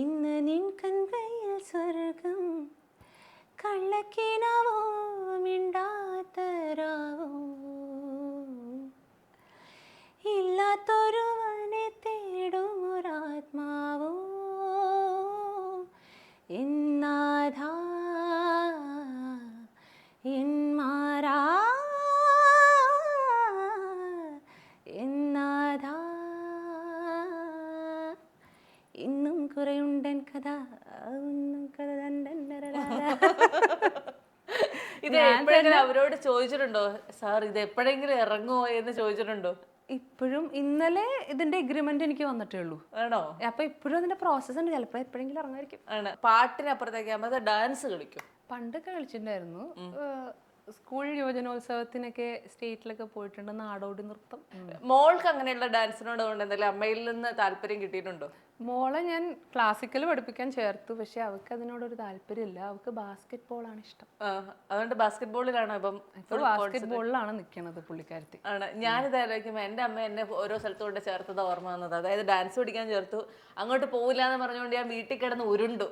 ഇന്ന് നിൻ കൺകയിൽ സ്വർഗം, കള്ളക്കിനാവോ മിണ്ടാത്തരാവോ, ഇല്ലാത്തൊരുവനെ തേടും ഒരാത്മാവോ, എന്നാഥാ എന്മാരാ എന്നാഥാ ഇന്നും കുറയുണ്ടൻ കഥ ഒന്നും കഥ. ഇത് എപ്പോഴെങ്കിലും അവരോട് ചോദിച്ചിട്ടുണ്ടോ, സാർ ഇത് എപ്പോഴെങ്കിലും ഇറങ്ങുമോ എന്ന് ചോദിച്ചിട്ടുണ്ടോ? ഇപ്പോഴും ഇന്നലെ ഇതിന്റെ എഗ്രിമെന്റ് എനിക്ക് വന്നിട്ടേ ഉള്ളൂ. ആണോ? അപ്പൊ ഇപ്പോഴും അതിന്റെ പ്രോസസ് ഉണ്ട്. ചിലപ്പോൾ എപ്പോഴെങ്കിലും ഇറങ്ങായിരിക്കും. ആണ്. പാട്ടിനപ്പുറത്തേക്ക് അമ്മ ഡാൻസ് കളിക്കും. പണ്ടൊക്കെ കളിച്ചിട്ടുണ്ടായിരുന്നു. സ്കൂൾ യുവജനോത്സവത്തിനൊക്കെ സ്റ്റേറ്റിലൊക്കെ പോയിട്ടുണ്ട്. നാടോടി നൃത്തം. മോൾക്ക് അങ്ങനെയുള്ള ഡാൻസിനോട് കൊണ്ട് എന്തെങ്കിലും അമ്മയിൽ നിന്ന് താല്പര്യം കിട്ടിയിട്ടുണ്ടോ? മോളെ ഞാൻ ക്ലാസിക്കൽ പഠിപ്പിക്കാൻ ചേർത്തു, പക്ഷെ അവൾക്ക് അതിനോടൊരു താല്പര്യമില്ല. അവൾക്ക് ബാസ്കറ്റ് ബോൾ ആണ് ഇഷ്ടം. അതുകൊണ്ട് ബാസ്കറ്റ് ബോളിലാണോ ഇപ്പം? ബാസ്കറ്റ് ബോളിലാണ് നിൽക്കുന്നത് പുള്ളിക്കാരത്തി. ആണ്. ഞാനിത് ആലോചിക്കുമ്പോൾ എൻ്റെ അമ്മ എന്നെ ഓരോ സ്ഥലത്ത് കൊണ്ട് ചേർത്തത് ഓർമ്മ വന്നത്. അതായത് ഡാൻസ് പഠിക്കാൻ ചേർത്തു, അങ്ങോട്ട് പോവില്ല എന്ന് പറഞ്ഞുകൊണ്ട് ഞാൻ വീട്ടിൽ കിടന്ന് ഉരുണ്ടു.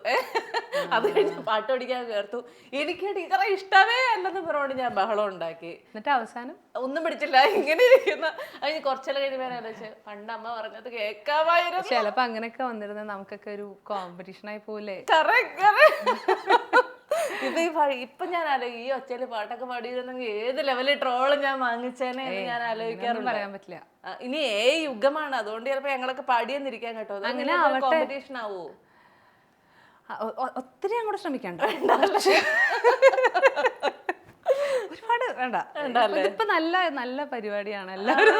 അത് കഴിഞ്ഞ് പാട്ട് പഠിക്കാൻ ചേർത്തു. എനിക്ക് ടീച്ചറെ ഇഷ്ടമേ അല്ലെന്ന് പറഞ്ഞുകൊണ്ട് ഞാൻ ബഹളം ഉണ്ടാക്കി. എന്നിട്ട് അവസാനം ഒന്നും പിടിച്ചില്ല, ഇങ്ങനെ ഇരിക്കുന്ന. അതിന് കുറച്ചെല്ലാം കഴിഞ്ഞ് ഞാൻ ആലോചിച്ച് പണ്ട് അമ്മ പറഞ്ഞത് കേൾക്കാമായിരുന്നു. ചിലപ്പോ അങ്ങനെയൊക്കെ വന്നിരുന്നത് നമുക്കൊക്കെ ഒരു കോമ്പറ്റീഷൻ ആയി പോലെ. ഇപ്പൊ ഞാൻ ഈ ഒച്ചയില് പാട്ടൊക്കെ പാടിയിരുന്നെങ്കിൽ ഏത് ലെവലിൽ ട്രോള് ഞാൻ വാങ്ങിച്ചേനെ എന്ന് ഞാൻ ആലോചിക്കാറുണ്ട്. പറയാൻ പറ്റില്ല. ഇനി യുഗമാണ്, അതുകൊണ്ട് ചിലപ്പോ ഞങ്ങളൊക്കെ പാടിയെന്നിരിക്കാൻ കേട്ടോ. അങ്ങനെ കോമ്പറ്റീഷൻ ആവോ? ഒത്തിരി അങ്ങോട്ട് ശ്രമിക്കണ്ട, ഒരുപാട് വേണ്ട. ഇപ്പൊ നല്ല നല്ല പരിപാടിയാണ്. എല്ലാവരും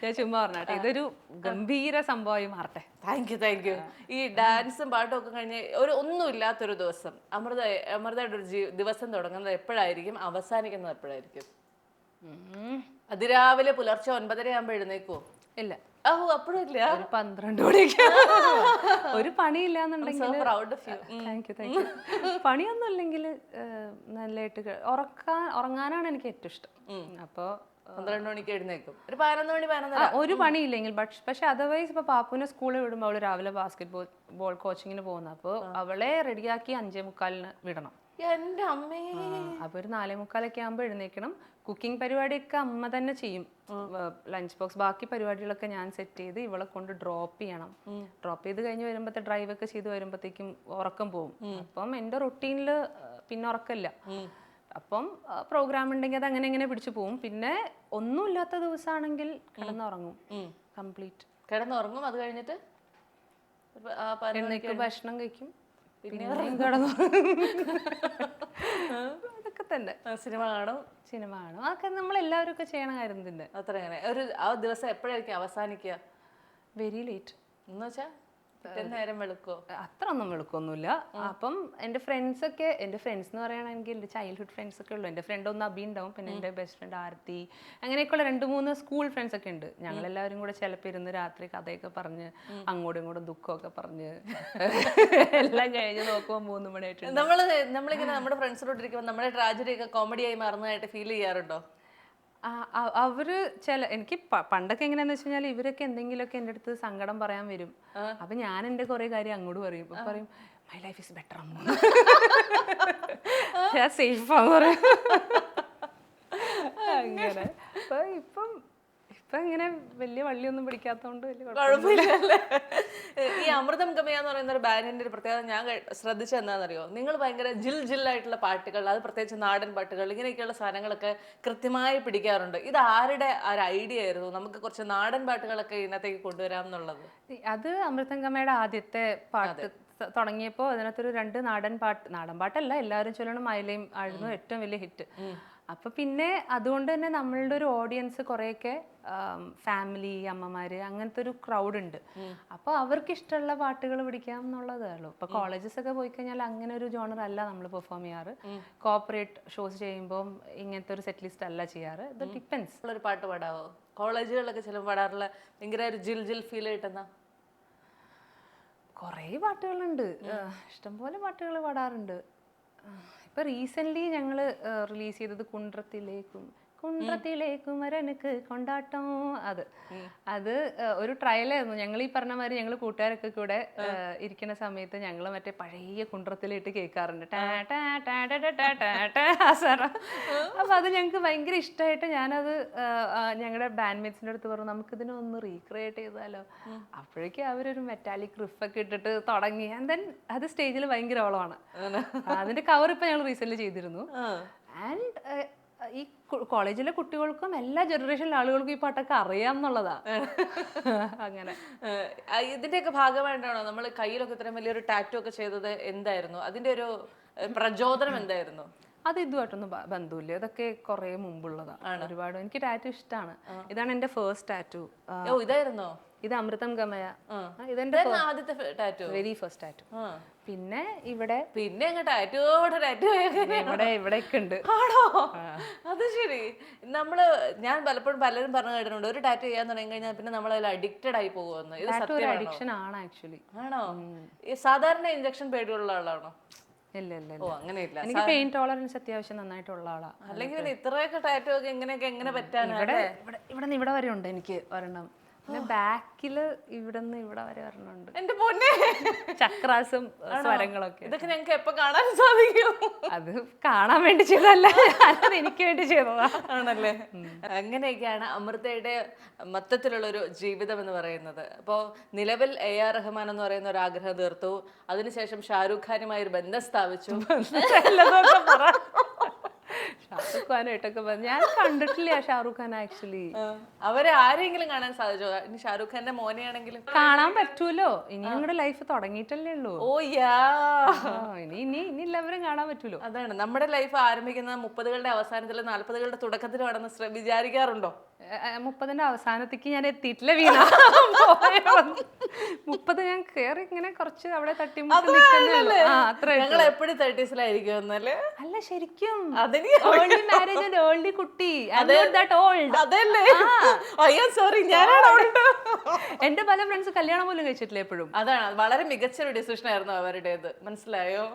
ഞാൻ ചുമ്മാ പറഞ്ഞാട്ടെ, ഇതൊരു ഗംഭീര സംഭവമായി മാറട്ടെ. Thank you. ഈ ഡാൻസും പാട്ടും ഒക്കെ കഴിഞ്ഞ് ഒന്നുമില്ലാത്തൊരു ദിവസം അമൃതയുടെ ഒരു ദിവസം തുടങ്ങുന്നത് എപ്പോഴായിരിക്കും, അവസാനിക്കുന്നത് എപ്പോഴായിരിക്കും? അതിരാവിലെ പുലർച്ചെ 9:30 ആകുമ്പോൾ എഴുന്നേക്കുവോ? ഇല്ല, അപ്പോഴും ഇല്ല. ഒരു 12 മണിയൊക്കെ. ഒരു പണിയില്ല എന്നുണ്ടെങ്കിൽ താങ്ക് യു. പണിയൊന്നും ഇല്ലെങ്കിൽ നല്ലതായിട്ട് ഉറങ്ങാനാണ് എനിക്ക് ഏറ്റവും ഇഷ്ടം. അപ്പോൾ 12 മണിക്ക് എഴുന്നേക്കും. ഒരു 11 മണി 11:30. ഒരു പണിയില്ലെങ്കിൽ പക്ഷെ അതർവൈസ് ഇപ്പോൾ പാപ്പുവിനെ സ്കൂളിൽ വിടുമ്പോൾ അവൾ രാവിലെ ബാസ്കറ്റ് ബോൾ കോച്ചിങ്ങിന് പോകുന്നു. അപ്പോൾ അവളെ റെഡിയാക്കി 5:45 വിടണം. എന്റെ അമ്മേ. അപ്പോൾ ഒരു 4:45 ആകുമ്പോൾ എഴുന്നേക്കണം. കുക്കിംഗ് പരിപാടിയൊക്കെ അമ്മ തന്നെ ചെയ്യും. ലഞ്ച് ബോക്സ് ബാക്കി പരിപാടികളൊക്കെ ഞാൻ സെറ്റ് ചെയ്ത് ഇവളെ കൊണ്ട് ഡ്രോപ്പ് ചെയ്യണം. ഡ്രോപ്പ് ചെയ്ത് കഴിഞ്ഞ് വരുമ്പോഴത്തെ ഡ്രൈവൊക്കെ ചെയ്ത് വരുമ്പോഴത്തേക്കും ഉറക്കം പോകും. അപ്പം എൻ്റെ റൊട്ടീനിൽ പിന്നെ ഉറക്കമില്ല. അപ്പം പ്രോഗ്രാം ഉണ്ടെങ്കിൽ അത് അങ്ങനെ ഇങ്ങനെ പിടിച്ചു പോകും. പിന്നെ ഒന്നുമില്ലാത്ത ദിവസമാണെങ്കിൽ കിടന്നുറങ്ങും കംപ്ലീറ്റ്. കിടന്നുറങ്ങും. അത് കഴിഞ്ഞിട്ട് എഴുന്നേക്ക് ഭക്ഷണം കഴിക്കും. പിന്നെ കിടന്നുറങ്ങും. അതൊക്കെ തന്നെ. സിനിമ കാണും. അതൊക്കെ നമ്മളെല്ലാവരും ഒക്കെ ചെയ്യണ കാര്യം തന്നെ. അത്ര അങ്ങനെ ആ ദിവസം എപ്പോഴായിരിക്കും അവസാനിക്കുക? വെരി ലേറ്റ് എന്ന് വെച്ചാൽ നേരം വെളുക്കോ? അത്ര ഒന്നും വെളുക്കൊന്നുമില്ല. അപ്പം എൻ്റെ ഫ്രണ്ട്സ് എന്ന് പറയുകയാണെങ്കിൽ എൻ്റെ ചൈൽഡ്ഹുഡ് ഫ്രണ്ട്സ് ഒക്കെ ഉള്ളു. എൻ്റെ ഫ്രണ്ട് ഒന്ന് അബി ഉണ്ടാവും, പിന്നെ എൻ്റെ ബെസ്റ്റ് ഫ്രണ്ട് ആരതി, അങ്ങനെയൊക്കെയുള്ള 2-3 സ്കൂൾ ഫ്രണ്ട്സ് ഒക്കെ ഉണ്ട്. ഞങ്ങളെല്ലാവരും കൂടെ ചിലപ്പോൾ ഇരുന്ന് രാത്രി കഥയൊക്കെ പറഞ്ഞ് അങ്ങോട്ടും ഇങ്ങോട്ടും ദുഃഖമൊക്കെ പറഞ്ഞ് എല്ലാം കഴിഞ്ഞ് നോക്കുമ്പോൾ 3 മണിയായിട്ട് നമ്മളിങ്ങനെ നമ്മുടെ ഫ്രണ്ട്സിനോട്ടിരിക്കുമ്പോൾ നമ്മുടെ ട്രാജഡി ഒക്കെ കോമഡിയായി മാറുന്നതായിട്ട് ഫീൽ ചെയ്യാറുണ്ടോ? അവര് എനിക്ക് പണ്ടൊക്കെ എങ്ങനെയാന്ന് വെച്ച് കഴിഞ്ഞാൽ ഇവരൊക്കെ എന്തെങ്കിലുമൊക്കെ എൻ്റെ അടുത്ത് സങ്കടം പറയാൻ വരും. അപ്പൊ ഞാൻ എൻ്റെ കുറെ കാര്യം അങ്ങോട്ട് പറയും. ഇപ്പൊ പറയും മൈ ലൈഫ് ഇസ് ബെറ്റർ അമ്മ, സേഫാന്ന് പറയും. അങ്ങനെ അപ്പൊ ഇപ്പൊ ഇങ്ങനെ വലിയ വള്ളിയൊന്നും പിടിക്കാത്തതുകൊണ്ട് വലിയ കുഴപ്പമില്ല. ഈ അമൃതം ഗമയ എന്ന് പറയുന്ന ഒരു ബാൻഡിന്റെ ഒരു പ്രത്യേകത ഞാൻ ശ്രദ്ധിച്ചത് എന്താണെന്നറിയോ? നിങ്ങൾ ഭയങ്കര ജില്ലായിട്ടുള്ള പാട്ടുകൾ, അത് പ്രത്യേകിച്ച് നാടൻ പാട്ടുകൾ, ഇങ്ങനെയൊക്കെയുള്ള സാധനങ്ങളൊക്കെ കൃത്യമായി പിടിക്കാറുണ്ട്. ഇത് ആരുടെ ഒരു ഐഡിയ ആയിരുന്നു നമുക്ക് കുറച്ച് നാടൻ പാട്ടുകളൊക്കെ ഇതിനകത്തേക്ക് കൊണ്ടുവരാം എന്നുള്ളത്? അത് അമൃതം ഗമയുടെ ആദ്യത്തെ പാട്ട് തുടങ്ങിയപ്പോൾ അതിനകത്തൊരു 2 നാടൻ പാട്ടല്ല, എല്ലാവരും ചൊല്ലണം മയിലയും ആയിരുന്നു ഏറ്റവും വലിയ ഹിറ്റ്. അപ്പൊ പിന്നെ അതുകൊണ്ട് തന്നെ നമ്മളുടെ ഒരു ഓഡിയൻസ് കുറെയൊക്കെ ഫാമിലി, അമ്മമാര്, അങ്ങനത്തെ ഒരു ക്രൗഡ് ഉണ്ട്. അപ്പൊ അവർക്ക് ഇഷ്ടമുള്ള പാട്ടുകൾ പിടിക്കാം എന്നുള്ളതേ ഉള്ളൂ. ഇപ്പൊ കോളേജസ് ഒക്കെ പോയി കഴിഞ്ഞാൽ അങ്ങനെ ഒരു ജോണർ അല്ല നമ്മൾ പെർഫോം ചെയ്യാറ്. കോർപ്പറേറ്റ് ഷോസ് ചെയ്യുമ്പോൾ ഇങ്ങനത്തെ ഒരു സെറ്റ് ലിസ്റ്റ് അല്ല ചെയ്യാറ്. ഇത് ഡിപ്പെൻസ്. ഒരു പാട്ട് പാടാവോ? കോളേജുകളിലൊക്കെ ചിലപ്പോൾ പാടാറുള്ള ഭയങ്കര ഒരു ജിൽ ഫീൽ കിട്ടുന്ന കുറേ പാട്ടുകളുണ്ട്. ഇഷ്ടംപോലെ പാട്ടുകൾ പാടാറുണ്ട്. ഇപ്പൊ റീസെന്റ് ഞങ്ങൾ റിലീസ് ചെയ്തത് കുണ്ട്രത്തിലേക്കും വരനക്ക് കൊണ്ടാട്ടം. അത് ഒരു ട്രയലായിരുന്നു. ഞങ്ങൾ ഈ പറഞ്ഞ മാതിരി ഞങ്ങൾ കൂട്ടുകാരൊക്കെ കൂടെ ഇരിക്കുന്ന സമയത്ത് ഞങ്ങൾ മറ്റേ പഴയ കുണ്ട്രത്തിലിട്ട് കേൾക്കാറുണ്ട്. അപ്പൊ അത് ഞങ്ങൾക്ക് ഭയങ്കര ഇഷ്ടമായിട്ട് ഞാനത് ഞങ്ങളുടെ ബാൻഡ്മേറ്റ്സിന്റെ അടുത്ത് പറഞ്ഞു നമുക്കിതിനൊന്ന് റീക്രിയേറ്റ് ചെയ്താലോ. അപ്പോഴേക്കും അവരൊരു മെറ്റാലിക് റിഫൊക്കെ ഇട്ടിട്ട് തുടങ്ങി. ആൻഡ് ദെൻ അത് സ്റ്റേജിൽ ഭയങ്കര ഓളമാണ്. അതിന്റെ കവർ ഇപ്പൊ ഞങ്ങൾ റീസെന്റ് ചെയ്തിരുന്നു. ആൻഡ് ഈ കോളേജിലെ കുട്ടികൾക്കും എല്ലാ ജനറേഷനിലെ ആളുകൾക്കും ഈ പാട്ടൊക്കെ അറിയാം എന്നുള്ളതാ. അങ്ങനെ ഇതിന്റെയൊക്കെ ഭാഗമായിട്ടാണോ നമ്മൾ കയ്യിലൊക്കെ ഇത്രയും വലിയൊരു ടാറ്റു ഒക്കെ ചെയ്തത്? എന്തായിരുന്നു അതിന്റെ ഒരു പ്രചോദനം? എന്തായിരുന്നു അത്? ഇതുമായിട്ടൊന്നും ബന്ധമില്ല. ഇതൊക്കെ കുറെ മുമ്പുള്ളതാണ്. ഒരുപാട് എനിക്ക് ടാറ്റു ഇഷ്ടമാണ്. ഇതാണ് എന്റെ ഫസ്റ്റ് ടാറ്റു. ഇതായിരുന്നോ? ഇത് അമൃതം ഗമയ. ഇതെന്റെ ആദ്യത്തെ ടാറ്റു, വെരി ഫസ്റ്റ് ടാറ്റു. പിന്നെ ഇവിടെ ഇവിടെയൊക്കെ ഉണ്ട്. ആണോ? അത് ശരി. ഞാൻ പലപ്പോഴും പലരും പറഞ്ഞു കേട്ടിട്ടുണ്ട് ഒരു ടാറ്റു ചെയ്യാൻ തുടങ്ങി കഴിഞ്ഞാൽ പിന്നെ നമ്മൾ അതിൽ അഡിക്റ്റഡ് ആയി പോകുമെന്ന്. ഇത് അഡിക്ഷൻ ആണ് ആക്ച്വലി. ആണോ? സാധാരണ ഇഞ്ചക്ഷൻ പേടിയുള്ള ആളാണോ? ഇല്ല. ഓ, അങ്ങനെയില്ല. എനിക്ക് പെയിൻ ടോളറൻസ് അത്യാവശ്യം നന്നായിട്ടുള്ള ആളാ. അല്ലെങ്കിൽ ഇത്രയൊക്കെ ടാറ്റു ഒക്കെ എങ്ങനെ പറ്റാനാ? ഇവിടെ ഇവിടെ വരെ ഉണ്ട് എനിക്ക് ഒരെണ്ണം. പിന്നെ ബാക്കില് ഇവിടുന്ന് ഇവിടെ വരെ വരണുണ്ട്. എന്റെ പൊന്നെ, ചക്രാസും സ്വരങ്ങളൊക്കെ. ഇതൊക്കെ ഞങ്ങൾക്ക് എപ്പോ കാണാൻ സാധിക്കും? അത് കാണാൻ വേണ്ടി ചെയ്തതല്ല, അത് എനിക്ക് വേണ്ടി ചെയ്തതാ. ആണല്ലേ? അങ്ങനെയൊക്കെയാണ് അമൃതയുടെ മൊത്തത്തിലുള്ള ഒരു ജീവിതം എന്ന് പറയുന്നത്. അപ്പോൾ നിലവിൽ AR റഹ്മാൻ എന്ന് പറയുന്ന ഒരു ആഗ്രഹം തീർത്തു. അതിനുശേഷം ഷാരൂഖ് ഖാനുമായി ഒരു ബന്ധം സ്ഥാപിച്ചു. ഷാരൂഖ് ഖാനായിട്ടൊക്കെ ഞാൻ കണ്ടിട്ടില്ല ഷാരൂഖ് ഖാൻ ആക്ച്വലി. അവരെ ആരെങ്കിലും കാണാൻ സാധിച്ചോ? ഇനി ഷാരൂഖ് ഖാന്റെ മോനെയാണെങ്കിലും കാണാൻ പറ്റൂലോ? ഇനി ഞങ്ങളുടെ ലൈഫ് തുടങ്ങിയിട്ടല്ലേ ഉള്ളൂ. ഓ യാ, ഇനി എല്ലാവരും കാണാൻ പറ്റൂലോ? അതാണ് നമ്മുടെ ലൈഫ് ആരംഭിക്കുന്നത് 30കളുടെ അവസാനത്തിലും 40കളുടെ തുടക്കത്തിലുമാണെന്ന് വിചാരിക്കാറുണ്ടോ? 30ന്റെ അവസാനത്തേക്ക് ഞാൻ എത്തിയിട്ടില്ല വീണ. 30 ഞാൻ കേറി ഇങ്ങനെ കുറച്ച് അവിടെ തട്ടിമുട്ടി നിൽക്കുന്നേ. ഞങ്ങൾ എപ്പോഴും 30s-ലായിരിക്കും. അല്ല ശരിക്കും ഏർലി മാരേജ് ആൻഡ് ഏർലി കുട്ടി. അതല്ലേ? അയ്യോ സോറി, ഞാനാണ് എന്റെ പല ഫ്രണ്ട്സ് കല്യാണം പോലും കഴിച്ചിട്ടില്ല എപ്പോഴും. അതാണ് വളരെ മികച്ച ഒരു ഡിസിഷൻ ആയിരുന്നു അവരുടേത്, മനസ്സിലായോ?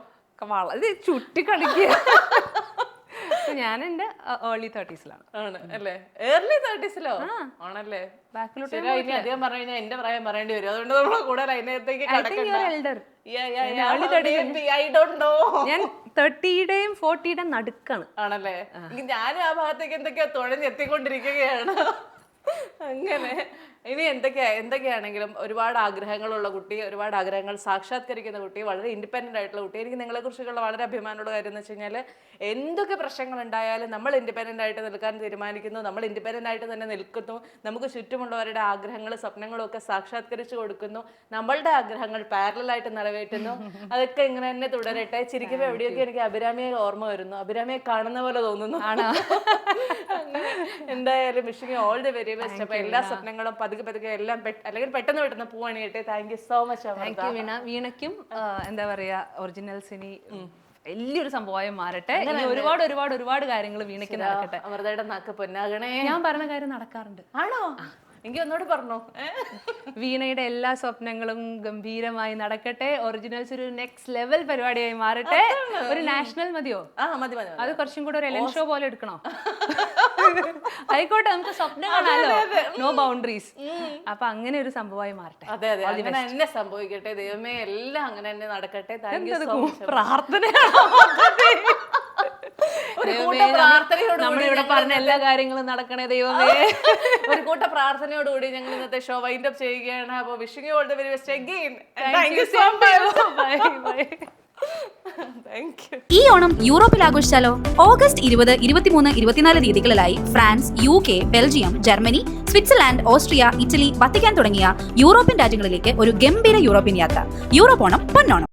വളരെ ചുറ്റി കളിക്കുക. ഞാൻ എന്റെ ഏർലി 30s ആണ് അല്ലേ? ഏർലി 30s ആണല്ലേ? ബാക്കിലോട്ട് ഇനി അധികം പറഞ്ഞു കഴിഞ്ഞാൽ എന്റെ പ്രായം പറയേണ്ടി വരും, അതുകൊണ്ട് നമ്മൾ കൂടുതൽ അതിനകത്തേക്ക് ഞാൻ 30യുടെയും 40യുടെയും നടുക്കാണ്. ആണല്ലേ? ഞാനും ആ ഭാഗത്തേക്ക് എന്തൊക്കെയോ തുഴഞ്ഞെത്തിക്കൊണ്ടിരിക്കുകയാണ്. അങ്ങനെ ഇനി എന്തൊക്കെയാണെങ്കിലും ഒരുപാട് ആഗ്രഹങ്ങളുള്ള കുട്ടി, ഒരുപാട് ആഗ്രഹങ്ങൾ സാക്ഷാത്കരിക്കുന്ന കുട്ടി, വളരെ ഇൻഡിപെൻഡന്റ് ആയിട്ടുള്ള കുട്ടി. എനിക്ക് നിങ്ങളെ കുറിച്ചുള്ള വളരെ അഭിമാനമുള്ള കാര്യം എന്ന് വെച്ച് കഴിഞ്ഞാൽ എന്തൊക്കെ പ്രശ്നങ്ങൾ ഉണ്ടായാലും നമ്മൾ ഇൻഡിപെൻഡന്റ് ആയിട്ട് നിൽക്കാൻ തീരുമാനിക്കുന്നു, നമ്മൾ ഇൻഡിപെൻഡന്റ് ആയിട്ട് തന്നെ നിൽക്കുന്നു, നമുക്ക് ചുറ്റുമുള്ളവരുടെ ആഗ്രഹങ്ങളും സ്വപ്നങ്ങളും ഒക്കെ സാക്ഷാത്കരിച്ചു കൊടുക്കുന്നു, നമ്മളുടെ ആഗ്രഹങ്ങൾ പാരലായിട്ട് നിറവേറ്റുന്നു. അതൊക്കെ ഇങ്ങനെ തന്നെ തുടരട്ടെ. ചിരിക്കുമ്പോൾ എവിടെയൊക്കെ എനിക്ക് അഭിരാമിയെ ഓർമ്മ വരുന്നു, അഭിരാമിയെ കാണുന്ന പോലെ തോന്നുന്നു. എന്തായാലും wishing you all the very best. അപ്പൊ എല്ലാ സ്വപ്നങ്ങളും പതുക്കെ എല്ലാം അല്ലെങ്കിൽ പെട്ടെന്ന് പൂവണിയട്ടെ. Thank you so much. വീണയ്ക്കും എന്താ പറയാ ഒറിജിനൽസിനി വലിയൊരു സംഭവമായി മാറട്ടെ. ഒരുപാട് കാര്യങ്ങൾ വീണയ്ക്ക് നടക്കട്ടെ. അവരുടെ നാക്ക് പൊന്നാകണേ. ഞാൻ പറഞ്ഞ കാര്യം നടക്കാറുണ്ട്. ആണോ? എങ്കിൽ ഒന്നോട് പറഞ്ഞോ. വീണയുടെ എല്ലാ സ്വപ്നങ്ങളും ഗംഭീരമായി നടക്കട്ടെ. ഒറിജിനൽസ് ഒരു നെക്സ്റ്റ് ലെവൽ പരിപാടിയായി മാറട്ടെ. ഒരു നാഷണൽ മതിയോ? മതി. അത് കുറച്ചും കൂടെ ഒരു എലൻ ഷോ പോലെ എടുക്കണോ? ആയിക്കോട്ടെ, നമുക്ക് സ്വപ്നം കാണാലോ, നോ ബൗണ്ടറീസ്. അപ്പൊ അങ്ങനെ ഒരു സംഭവമായി മാറട്ടെ. അതെ, അങ്ങനെ തന്നെ സംഭവിക്കട്ടെ. ദൈവമേ, എല്ലാം അങ്ങനെ തന്നെ നടക്കട്ടെ. പ്രാർത്ഥനയാണോ? നമ്മളിവിടെ പറഞ്ഞ എല്ലാ കാര്യങ്ങളും നടക്കണേ ദൈവമേ. ഒരു കൂട്ട പ്രാർത്ഥനയോടുകൂടി ഞങ്ങൾ ഇന്നത്തെ ഷോ വൈൻഡ് അപ്പ് ചെയ്യുകയാണ്. അപ്പോൾ wishing you all the very best again. Thank you so much. Bye. ഈ ഓണം യൂറോപ്പിൽ ആഘോഷിച്ചാലോ? ഓഗസ്റ്റ് 20, 23, 24 തീയതികളിലായി France, UK, Belgium, Germany, Switzerland, Austria, Italy, Vatican തുടങ്ങിയ യൂറോപ്യൻ രാജ്യങ്ങളിലേക്ക് ഒരു ഗംഭീര യൂറോപ്യൻ യാത്ര. യൂറോപ്പ് ഓണം പൊന്നോണം.